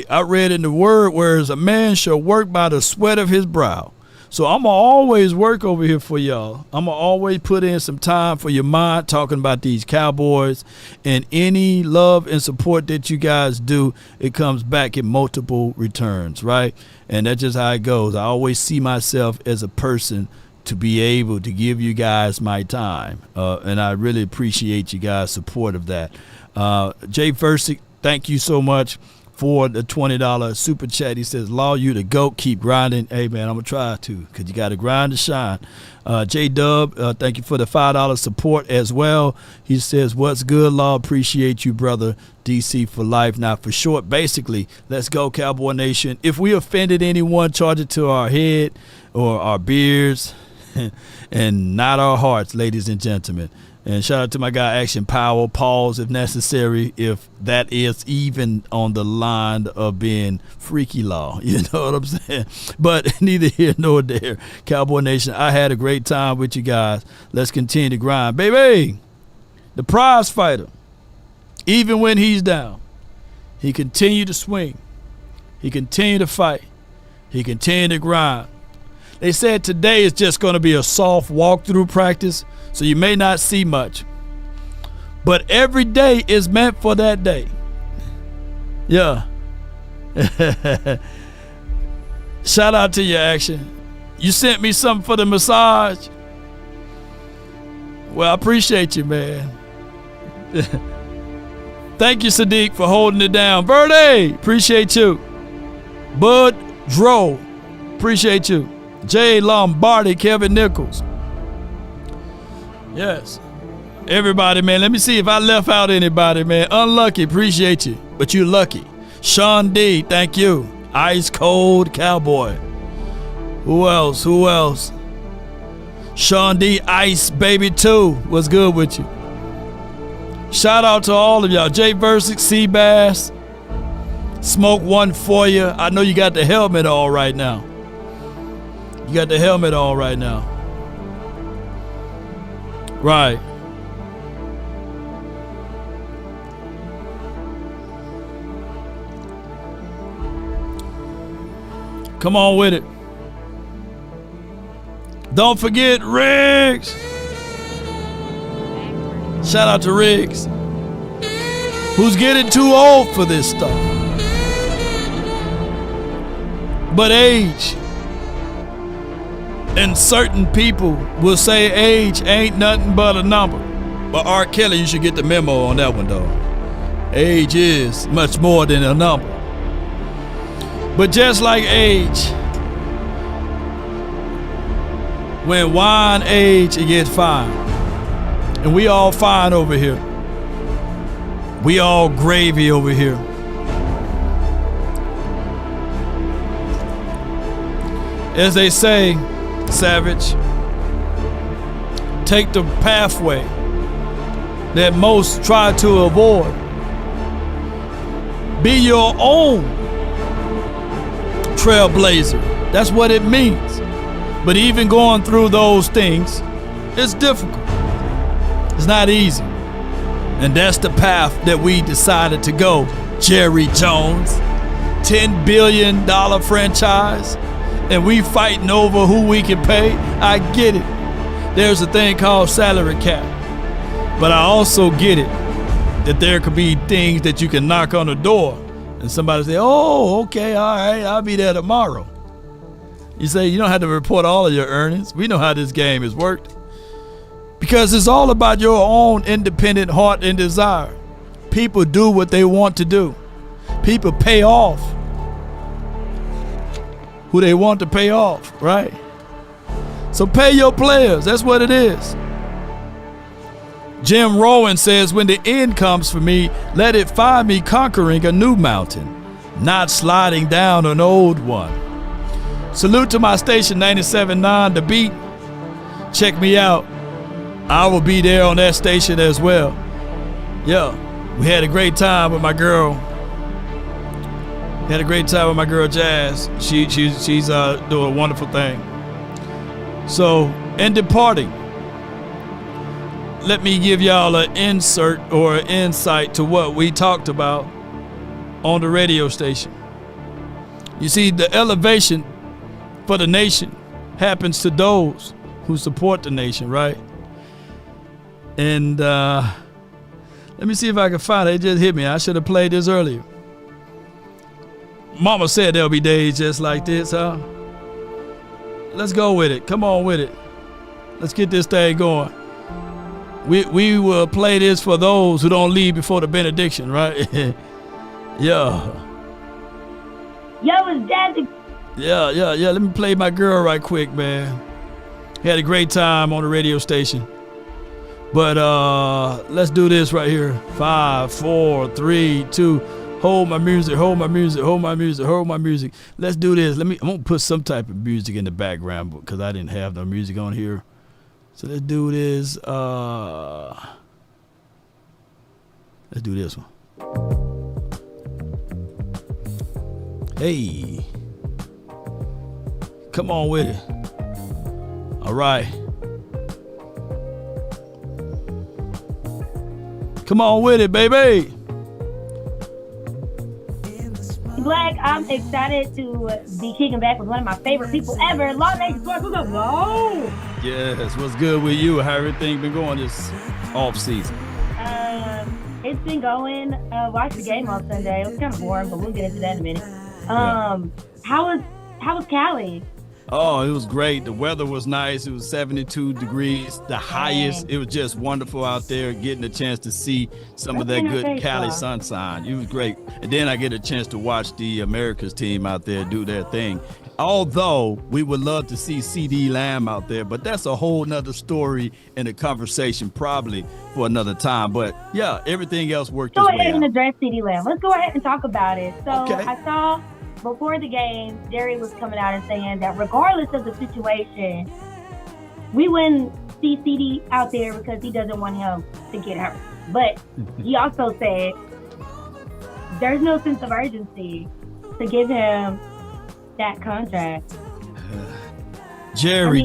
I read in the word, whereas a man shall work by the sweat of his brow. So I'm going to always work over here for y'all. I'm going to always put in some time for your mind talking about these Cowboys. And any love and support that you guys do, it comes back in multiple returns, right? And that's just how it goes. I always see myself as a person to be able to give you guys my time. And I really appreciate you guys' support of that. Jay Versick, thank you so much for the $20 super chat. He says, Law, you the GOAT, keep grinding. Hey, man, I'm going to try to because you got to grind to shine. J-Dub, thank you for the $5 support as well. He says, what's good, Law? Appreciate you, brother. DC for life. Now, for short, basically, let's go, Cowboy Nation. If we offended anyone, charge it to our head or our beards and not our hearts, ladies and gentlemen. And shout out to my guy Action Power. Pause if necessary, if that is even on the line of being freaky law. You know what I'm saying? But neither here nor there. Cowboy Nation, I had a great time with you guys. Let's continue to grind. Baby, the prize fighter, even when he's down, he continued to swing. He continued to fight. He continued to grind. They said today is just going to be a soft walkthrough practice, so you may not see much. But every day is meant for that day. Yeah. Shout out to your Action. You sent me something for the massage. Well, I appreciate you, man. Thank you, Sadiq, for holding it down. Verde, appreciate you. Bud Dro, appreciate you. Jay Lombardi, Kevin Nichols. Yes. Everybody, man. Let me see if I left out anybody, man. Unlucky, appreciate you. But you lucky. Sean D, thank you. Ice Cold Cowboy. Who else? Sean D, Ice Baby 2. What's good with you? Shout out to all of y'all. Jay Versick, Seabass. Smoke one for you. I know you got the helmet all right now. Right. Come on with it. Don't forget Riggs. Shout out to Riggs, who's getting too old for this stuff. But age, and certain people will say age ain't nothing but a number. But R. Kelly, you should get the memo on that one, though. Age is much more than a number. But just like age, when wine age, it gets fine. And we all fine over here. We all gravy over here. As they say, Savage, take the pathway that most try to avoid. Be your own trailblazer. That's what it means. But even going through those things, it's difficult. It's not easy. And that's the path that we decided to go. Jerry Jones, $10 billion franchise, and we fighting over who we can pay. I get it. There's a thing called salary cap. But I also get it that there could be things that you can knock on the door and somebody say, oh, okay, all right, I'll be there tomorrow. You say, you don't have to report all of your earnings. We know how this game has worked. Because it's all about your own independent heart and desire. People do what they want to do. People pay off who they want to pay off, right? So pay your players. That's what it is. Jim Rowan says, when the end comes for me, let it find me conquering a new mountain, not sliding down an old one. Salute to my station 97.9 The Beat. Check me out. I will be there on that station as well. Yeah, we had a great time with my girl. Jazz. She's doing a wonderful thing. So, in departing, let me give y'all an insert or an insight to what we talked about on the radio station. You see, the elevation for the nation happens to those who support the nation, right? And let me see if I can find it. It just hit me. I should have played this earlier. Mama said there'll be days just like this, huh? Let's go with it. Come on with it. Let's get this thing going. We will play this for those who don't leave before the benediction, right? Yeah. Yo, it's Daddy. Yeah. Let me play my girl right quick, man. Had a great time on the radio station. But let's do this right here. 5, 4, 3, 2. Hold my music. Let's do this. I'm gonna put some type of music in the background because I didn't have no music on here. So let's do this. Let's do this one. Hey. Come on with it. All right. Come on with it, baby. Black, I'm excited to be kicking back with one of my favorite people ever. Law Nation Sports, what's up, Law? Yes, what's good with you? How everything been going this off season? It's it's been going. Watched the game on Sunday. It was kind of boring, but we'll get into that in a minute. How was Cali? Oh, it was great. The weather was nice. It was 72 degrees, the highest. It was just wonderful out there, getting a chance to see some of that good Cali sunshine. It was great. And then I get a chance to watch the Americas team out there do their thing. Although we would love to see CD Lamb out there, but that's a whole nother story and a conversation probably for another time. But yeah, everything else worked its way out. Go ahead and address CD Lamb. Let's go ahead and talk about it. So I saw before the game, Jerry was coming out and saying that regardless of the situation, we wouldn't see CD out there because he doesn't want him to get hurt. But he also said there's no sense of urgency to give him that contract. Jerry.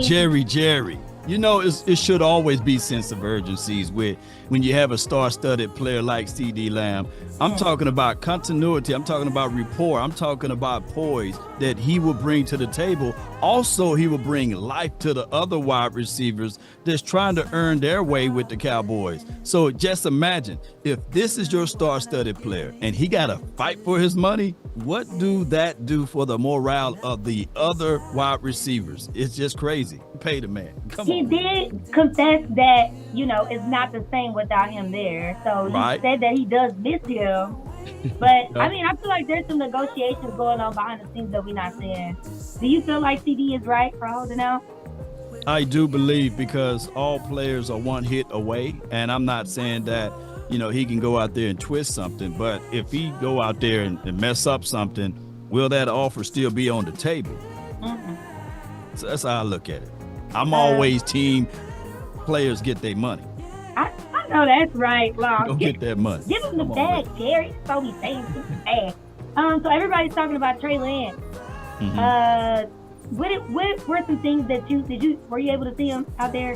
You know, it should always be sense of urgencies when you have a star-studded player like CD Lamb. I'm talking about continuity. I'm talking about rapport. I'm talking about poise that he will bring to the table. Also, he will bring life to the other wide receivers that's trying to earn their way with the Cowboys. So just imagine if this is your star-studded player and he got to fight for his money, what do that do for the morale of the other wide receivers? It's just crazy. Pay the man. Come on. He did confess that, you know, it's not the same without him there. So he said that he does miss him. But, I mean, I feel like there's some negotiations going on behind the scenes that we're not seeing. Do you feel like CD is right for holding out? I do believe, because all players are one hit away. And I'm not saying that, you know, he can go out there and twist something. But if he go out there and mess up something, will that offer still be on the table? So that's how I look at it. I'm always team players get their money. I know that's right, Long. Go get that money. Give him the bag, Jerry. So he's saying the bag. So everybody's talking about Trey Lance. What were some things that were you able to see him out there?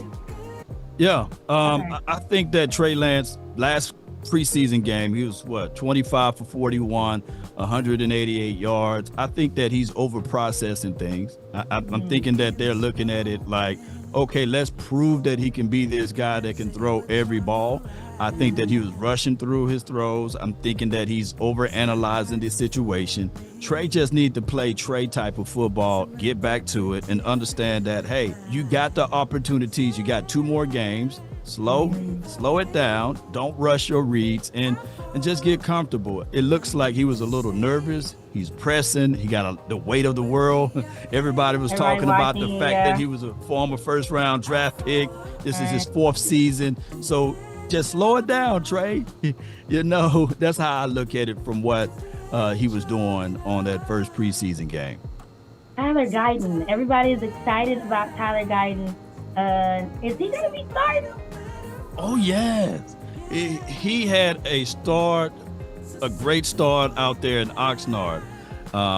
Yeah, I think that Trey Lance last preseason game, he was 25 for 41, 188 yards. I think that he's over processing things. I'm thinking that they're looking at it like, okay, let's prove that he can be this guy that can throw every ball. I think that he was rushing through his throws. I'm thinking that he's over-analyzing the situation. Trey just need to play Trey type of football, get back to it, and understand that, hey, you got the opportunities. You got 2 more games. Slow it down. Don't rush your reads and just get comfortable. It looks like he was a little nervous. He's pressing. He got the weight of the world. Everybody was talking about the fact that he was a former first-round draft pick. This is his 4th season. So just slow it down, Trey. You know, that's how I look at it from what he was doing on that first preseason game. Tyler Guyton. Everybody is excited about Tyler Guyton. Is he going to be starting? Oh, yes. He had a great start out there in Oxnard.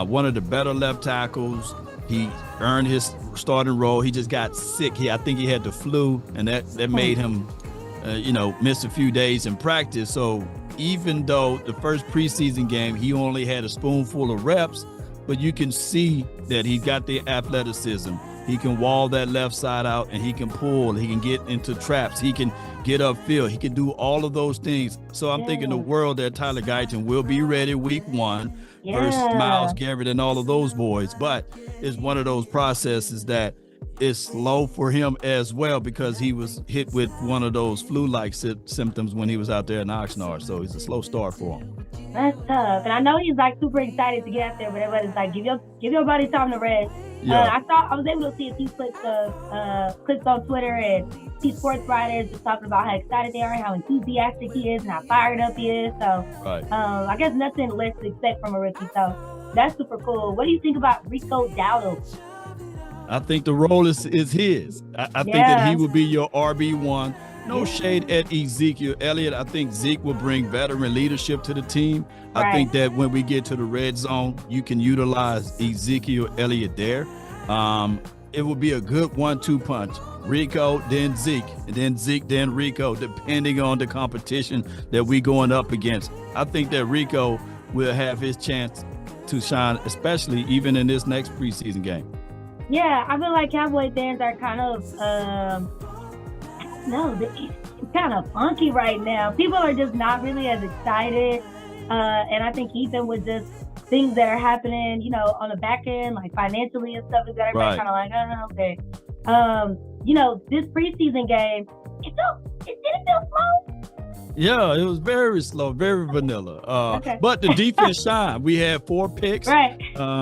One of the better left tackles. He earned his starting role. He just got sick. I think he had the flu, and that made him, miss a few days in practice. So even though the first preseason game, he only had a spoonful of reps, but you can see that he got the athleticism. He can wall that left side out, and he can pull. He can get into traps. He can get upfield. He can do all of those things. So I'm thinking the world that Tyler Guyton will be ready week 1 versus Myles Garrett and all of those boys. But it's one of those processes that is slow for him as well, because he was hit with one of those flu-like symptoms when he was out there in Oxnard. So it's a slow start for him. That's tough. And I know he's like super excited to get out there, but everybody's like, give your body time to rest. I was able to see a few clips on Twitter and see sports writers just talking about how excited they are, how enthusiastic he is, and how fired up he is. So I guess nothing less to expect from a rookie. So that's super cool. What do you think about Rico Dowdle? I think the role is his. I think that he will be your RB1. No shade at Ezekiel Elliott. I think Zeke will bring veteran leadership to the team. I think that when we get to the red zone, you can utilize Ezekiel Elliott there. It will be a good 1-2 punch. Rico, then Zeke, and then Zeke, then Rico, depending on the competition that we going up against. I think that Rico will have his chance to shine, especially even in this next preseason game. Yeah, I feel like Cowboy fans are kind of, kind of funky right now. People are just not really as excited. And I think Ethan was just things that are happening, you know, on the back end, like financially and stuff, is that everybody kind of like, oh, okay. You know, this preseason game, it didn't feel slow. Yeah, it was very slow, very vanilla. But the defense shined. We had 4 picks. Right.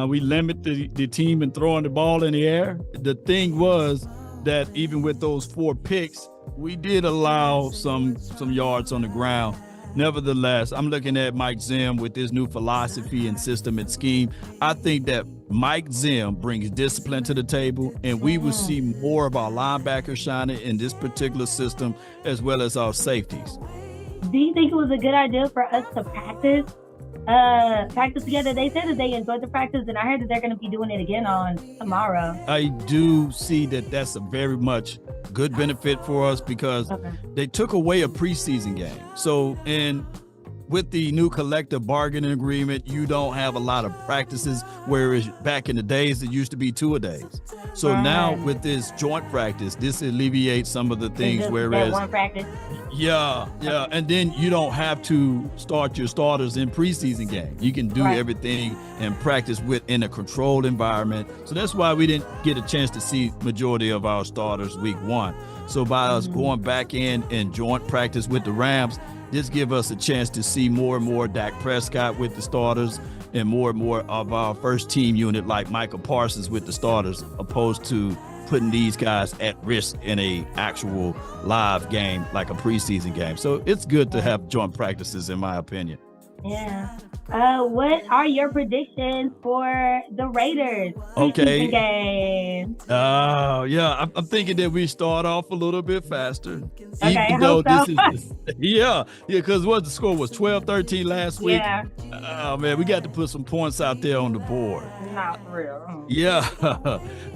We limited the team in throwing the ball in the air. The thing was that even with those 4 picks, we did allow some yards on the ground. Nevertheless, I'm looking at Mike Zim with his new philosophy and system and scheme. I think that Mike Zim brings discipline to the table, and we will see more of our linebackers shining in this particular system, as well as our safeties. Do you think it was a good idea for us to practice together? They said that they enjoyed the practice, and I heard that they're going to be doing it again on tomorrow. I do see that that's a very much good benefit for us because they took away a preseason game. So, and with the new collective bargaining agreement, you don't have a lot of practices, whereas back in the days, it used to be 2-a-days. So now with this joint practice, this alleviates some of the things, whereas one practice. Yeah. And then you don't have to start your starters in preseason games. You can do everything and practice in a controlled environment. So that's why we didn't get a chance to see majority of our starters week 1. So by us going back in and joint practice with the Rams, this give us a chance to see more and more Dak Prescott with the starters and more of our first team unit like Michael Parsons with the starters, opposed to putting these guys at risk in a actual live game like a preseason game. So it's good to have joint practices, in my opinion. Yeah. What are your predictions for the Raiders preseason game? I'm thinking that we start off a little bit faster. Okay, even though this is because what the score was 12-13 last week. Yeah. Oh man, we got to put some points out there on the board. Not for real. Yeah.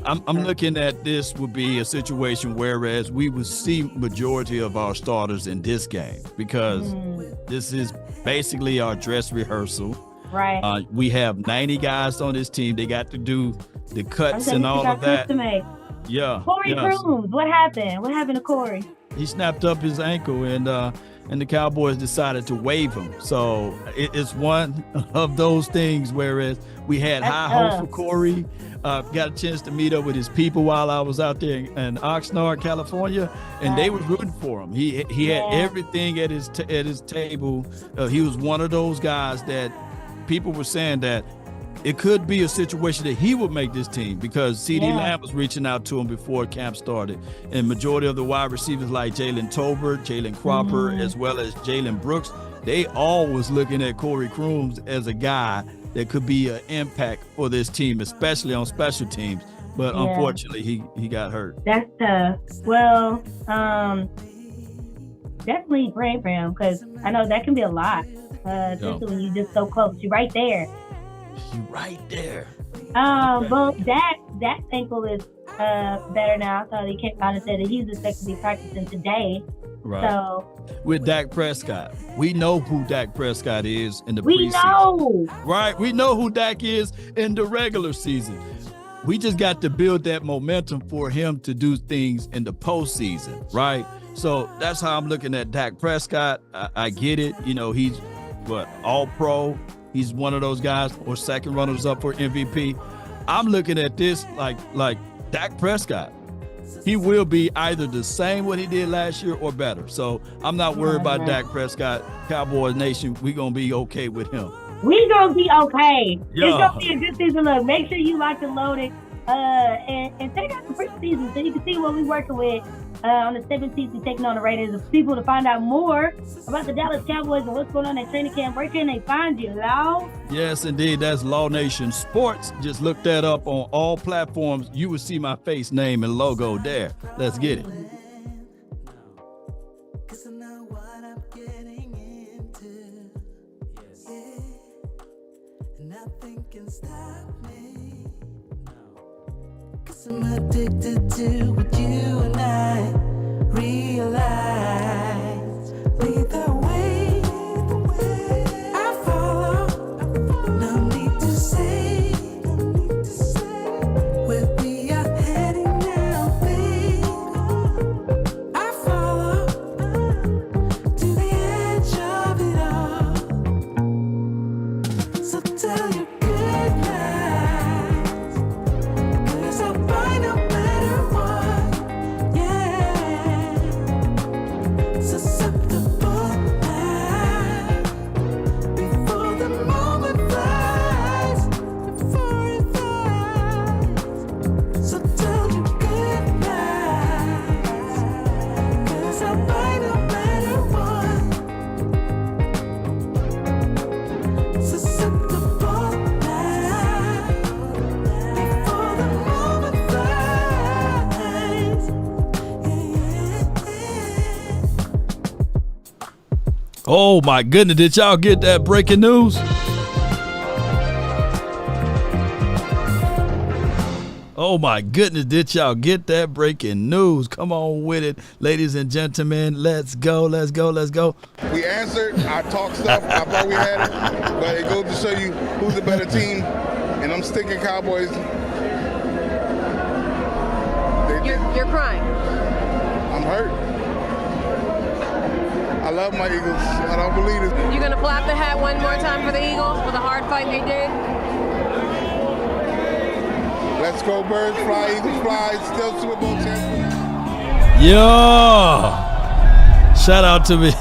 I'm looking at this would be a situation whereas we would see majority of our starters in this game because this is basically our dress rehearsal. Right. We have 90 guys on this team. They got to do the cuts and all of that. Yeah. Corey Crooms, what happened? What happened to Corey? He snapped up his ankle and the Cowboys decided to waive him. So it's one of those things whereas we had high hopes for Corey. Got a chance to meet up with his people while I was out there in Oxnard, California, and they was rooting for him. He had everything at his table. He was one of those guys that people were saying that it could be a situation that he would make this team because CeeDee Lamb was reaching out to him before camp started. And majority of the wide receivers like Jalen Tolbert, Jalen Cropper, as well as Jalen Brooks, they all was looking at Corey Crooms as a guy that could be an impact for this team, especially on special teams. But unfortunately, he got hurt. That's tough. Well, definitely praying for him because I know that can be a lot, especially when you're just so close. You're right there. Well, Dak's ankle is better now. So he came out and said that he's expected to be practicing today. Right. So with Dak Prescott, we know who Dak Prescott is in the preseason. We know. Right. We know who Dak is in the regular season. We just got to build that momentum for him to do things in the postseason. Right. So that's how I'm looking at Dak Prescott. I get it. You know, he's all pro. He's one of those guys or second runners up for MVP. I'm looking at this like Dak Prescott. He will be either the same what he did last year or better. So I'm not worried about Dak Prescott. Cowboys Nation, we're going to be okay with him. We're going to be okay. Yeah. It's going to be a good season. Look, make sure you like and load it and check out the preseason so you can see what we're working with. On the 17th, we're taking on the Raiders. Of people to find out more about the Dallas Cowboys and what's going on at training camp. Where can they find you, Law? Yes, indeed. That's Law Nation Sports. Just look that up on all platforms. You will see my face, name, and logo there. Let's get it. I'm addicted to what you and I realize. Lead the way, I follow. No need to say where we are heading now, babe. I follow. So tell your good night, 'cause I'll buy no matter what, yeah. Susceptible night, before the moment flies, before it flies. So tell your good night, 'cause I'll buy no matter what. Susceptible night, before the moment flies. Oh my goodness, did y'all get that breaking news? Oh my goodness, did y'all get that breaking news? Come on with it, ladies and gentlemen. Let's go, let's go, let's go. We answered, I talked stuff, I thought we had it, but it goes to show you who's the better team, and I'm sticking Cowboys. You're crying. I'm hurt. I love my Eagles. I don't believe it. You gonna flap the hat one more time for the Eagles for the hard fight they did? Let's go Birds, fly, Eagles fly, still Super Bowl champions. Yo! Shout out to me.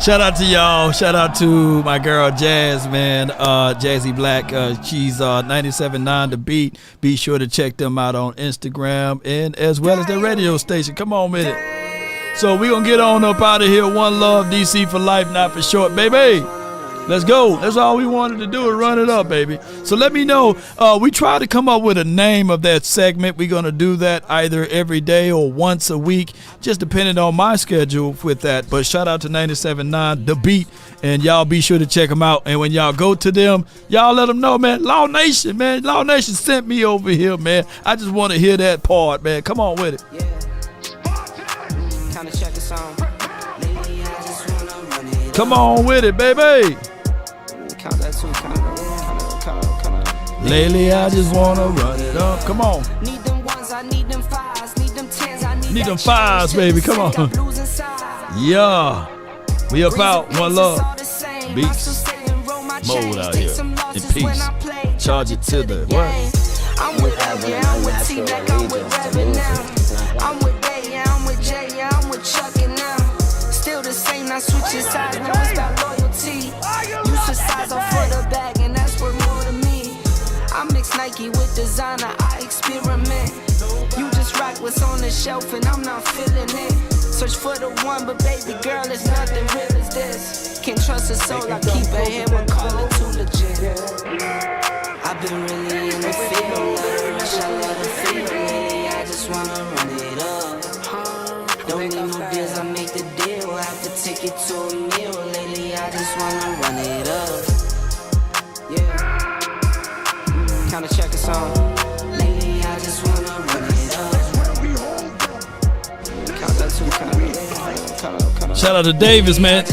Shout out to y'all. Shout out to my girl Jazz, man. Jazzy Black. She's 97.9 The Beat. Be sure to check them out on Instagram and as well as their radio station. Come on with it. So we gonna get on up out of here. One love, DC for life, not for short, baby. Let's go. That's all we wanted to do is run it up, baby. So let me know. We try to come up with a name of that segment. We're going to do that either every day or once a week, just depending on my schedule with that. But shout out to 97.9 The Beat, and y'all be sure to check them out. And when y'all go to them, y'all let them know, man. Law Nation, man. Law Nation sent me over here, man. I just want to hear that part, man. Come on with it. Come on with it, baby. Lately, I just wanna run it up. Come on. Need them ones, I need them fives, need them tens, I Need them fives, baby. Come on. Yeah. We up out. One love. Beats. Mode out here. In peace. Charge it to the what? I'm with L, yeah, I'm with T-Black, I'm with Revan now. I'm with Bay, yeah, I'm with J, yeah, I'm with Chuck and now. Still the same, not switching sides, no, it's about loyalty. You should size off for the bag, and that's worth more to me. I mix Nike with designer, I experiment. You just rock what's on the shelf, and I'm not feeling it. Search for the one, but baby girl, it's nothing real as this. Can't trust a soul, I keep a hammer, call it too legit. I've been really in the field, love the rush, I love the feel, lady, I just wanna run it up. Don't need no deals, I make the deal, I have to take it to a meal, lately I just wanna run it up. Yeah, kinda check a song, lately I just wanna run it up. Count that two, count. Shout out to Davis, man.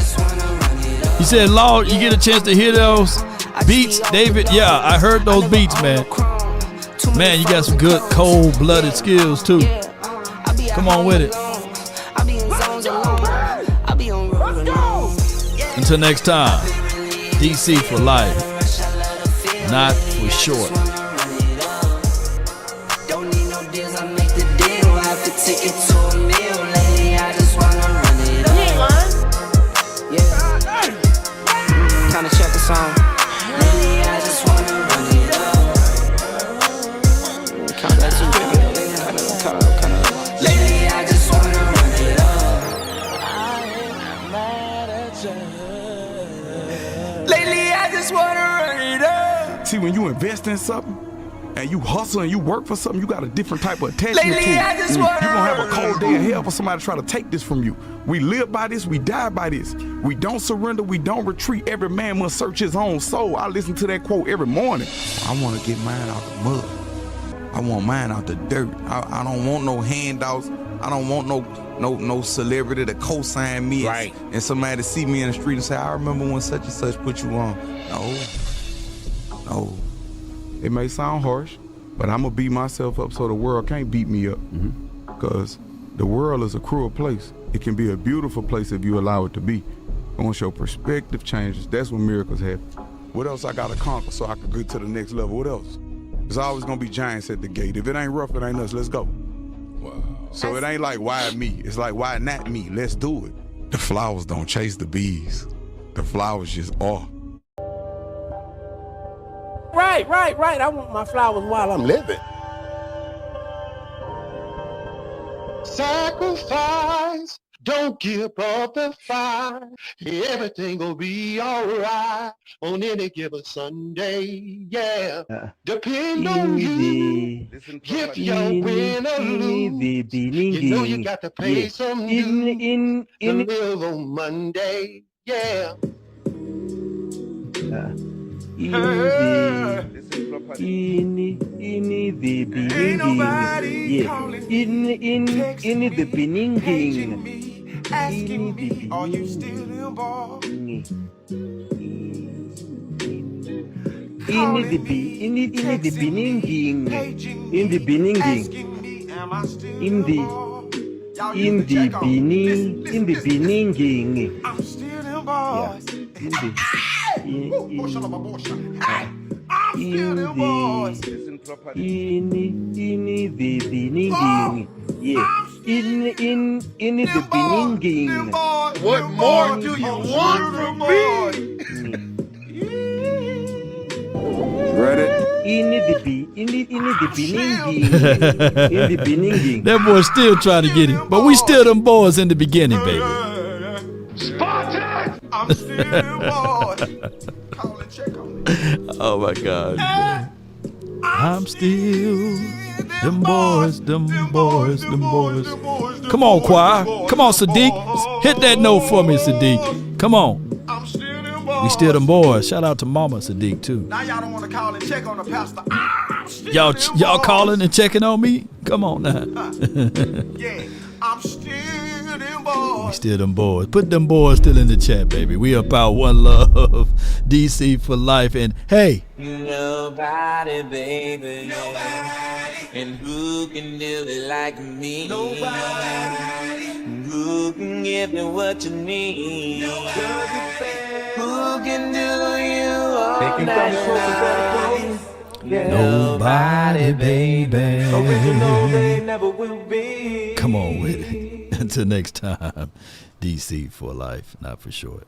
He said, Law, you get a chance to hear those beats, David? Yeah, I heard those beats, man. Man, you got some good cold-blooded skills, too. Come on with it. Until next time, DC for life, not for short. Don't need no deals, I make the deal. I have to take it to a meal, lady. I just wanna run it up. Yeah. Kinda check a song. Lady, I just wanna run it up. Count that two. Kinda. Lady, I just wanna run it up. Lately, I just wanna run it up. See, when you invest in something and you hustle and you work for something, you got a different type of attachment Lately, to it. I just You're wanna gonna have a cold day of hell for somebody to try to take this from you. We live by this, we die by this. We don't surrender, we don't retreat. Every man must search his own soul. I listen to that quote every morning. I want to get mine out the mud. I want mine out the dirt. I don't want no handouts. I don't want no celebrity to co-sign me and somebody to see me in the street and say, I remember when such and such put you on. No. It may sound harsh, but I'm going to beat myself up so the world can't beat me up. Because the world is a cruel place. It can be a beautiful place if you allow it to be. And once your perspective changes, that's when miracles happen. What else I got to conquer so I can get to the next level? What else? There's always going to be giants at the gate. If it ain't rough, it ain't us. Let's go. Wow. So it ain't like, why me? It's like, why not me? Let's do it. The flowers don't chase the bees. The flowers just are. Right. I want my flowers while I'm living. Sacrifice, don't give up the fight. Everything will be alright on any given Sunday, yeah. Depend on you. If you win or lose, you know you got to pay some dues to live on Monday, yeah. In the beginning, in the beginning, Asking me, are you still involved? in the beginning, Am I still in the beginning, I'm still involved. in the beginning, yeah. In the beginning. What more do you want from me? Ready? In the beginning. That boy still trying to get it, but we still them boys in the beginning, baby. Spartan! I'm still involved. Call and check on me. Oh my God. I'm still them boys. Come on, choir. Come on, Sadiq. Hit that note for me, Sadiq. Come on. We still them boys. Shout out to Mama Sadiq too. Now y'all don't want to call and check on the pastor. Y'all calling and checking on me? Come on now. Yeah, I'm still them boys. We still them boys. Put them boys still in the chat, baby. We about one love. DC for life. And hey. Nobody, baby. Nobody. And who can do it like me? Nobody. Who can give you what you need? Nobody. Who can do you all night long? Nobody, baby. Original, they never will be. Come on with it. Until next time, DC for life, not for short.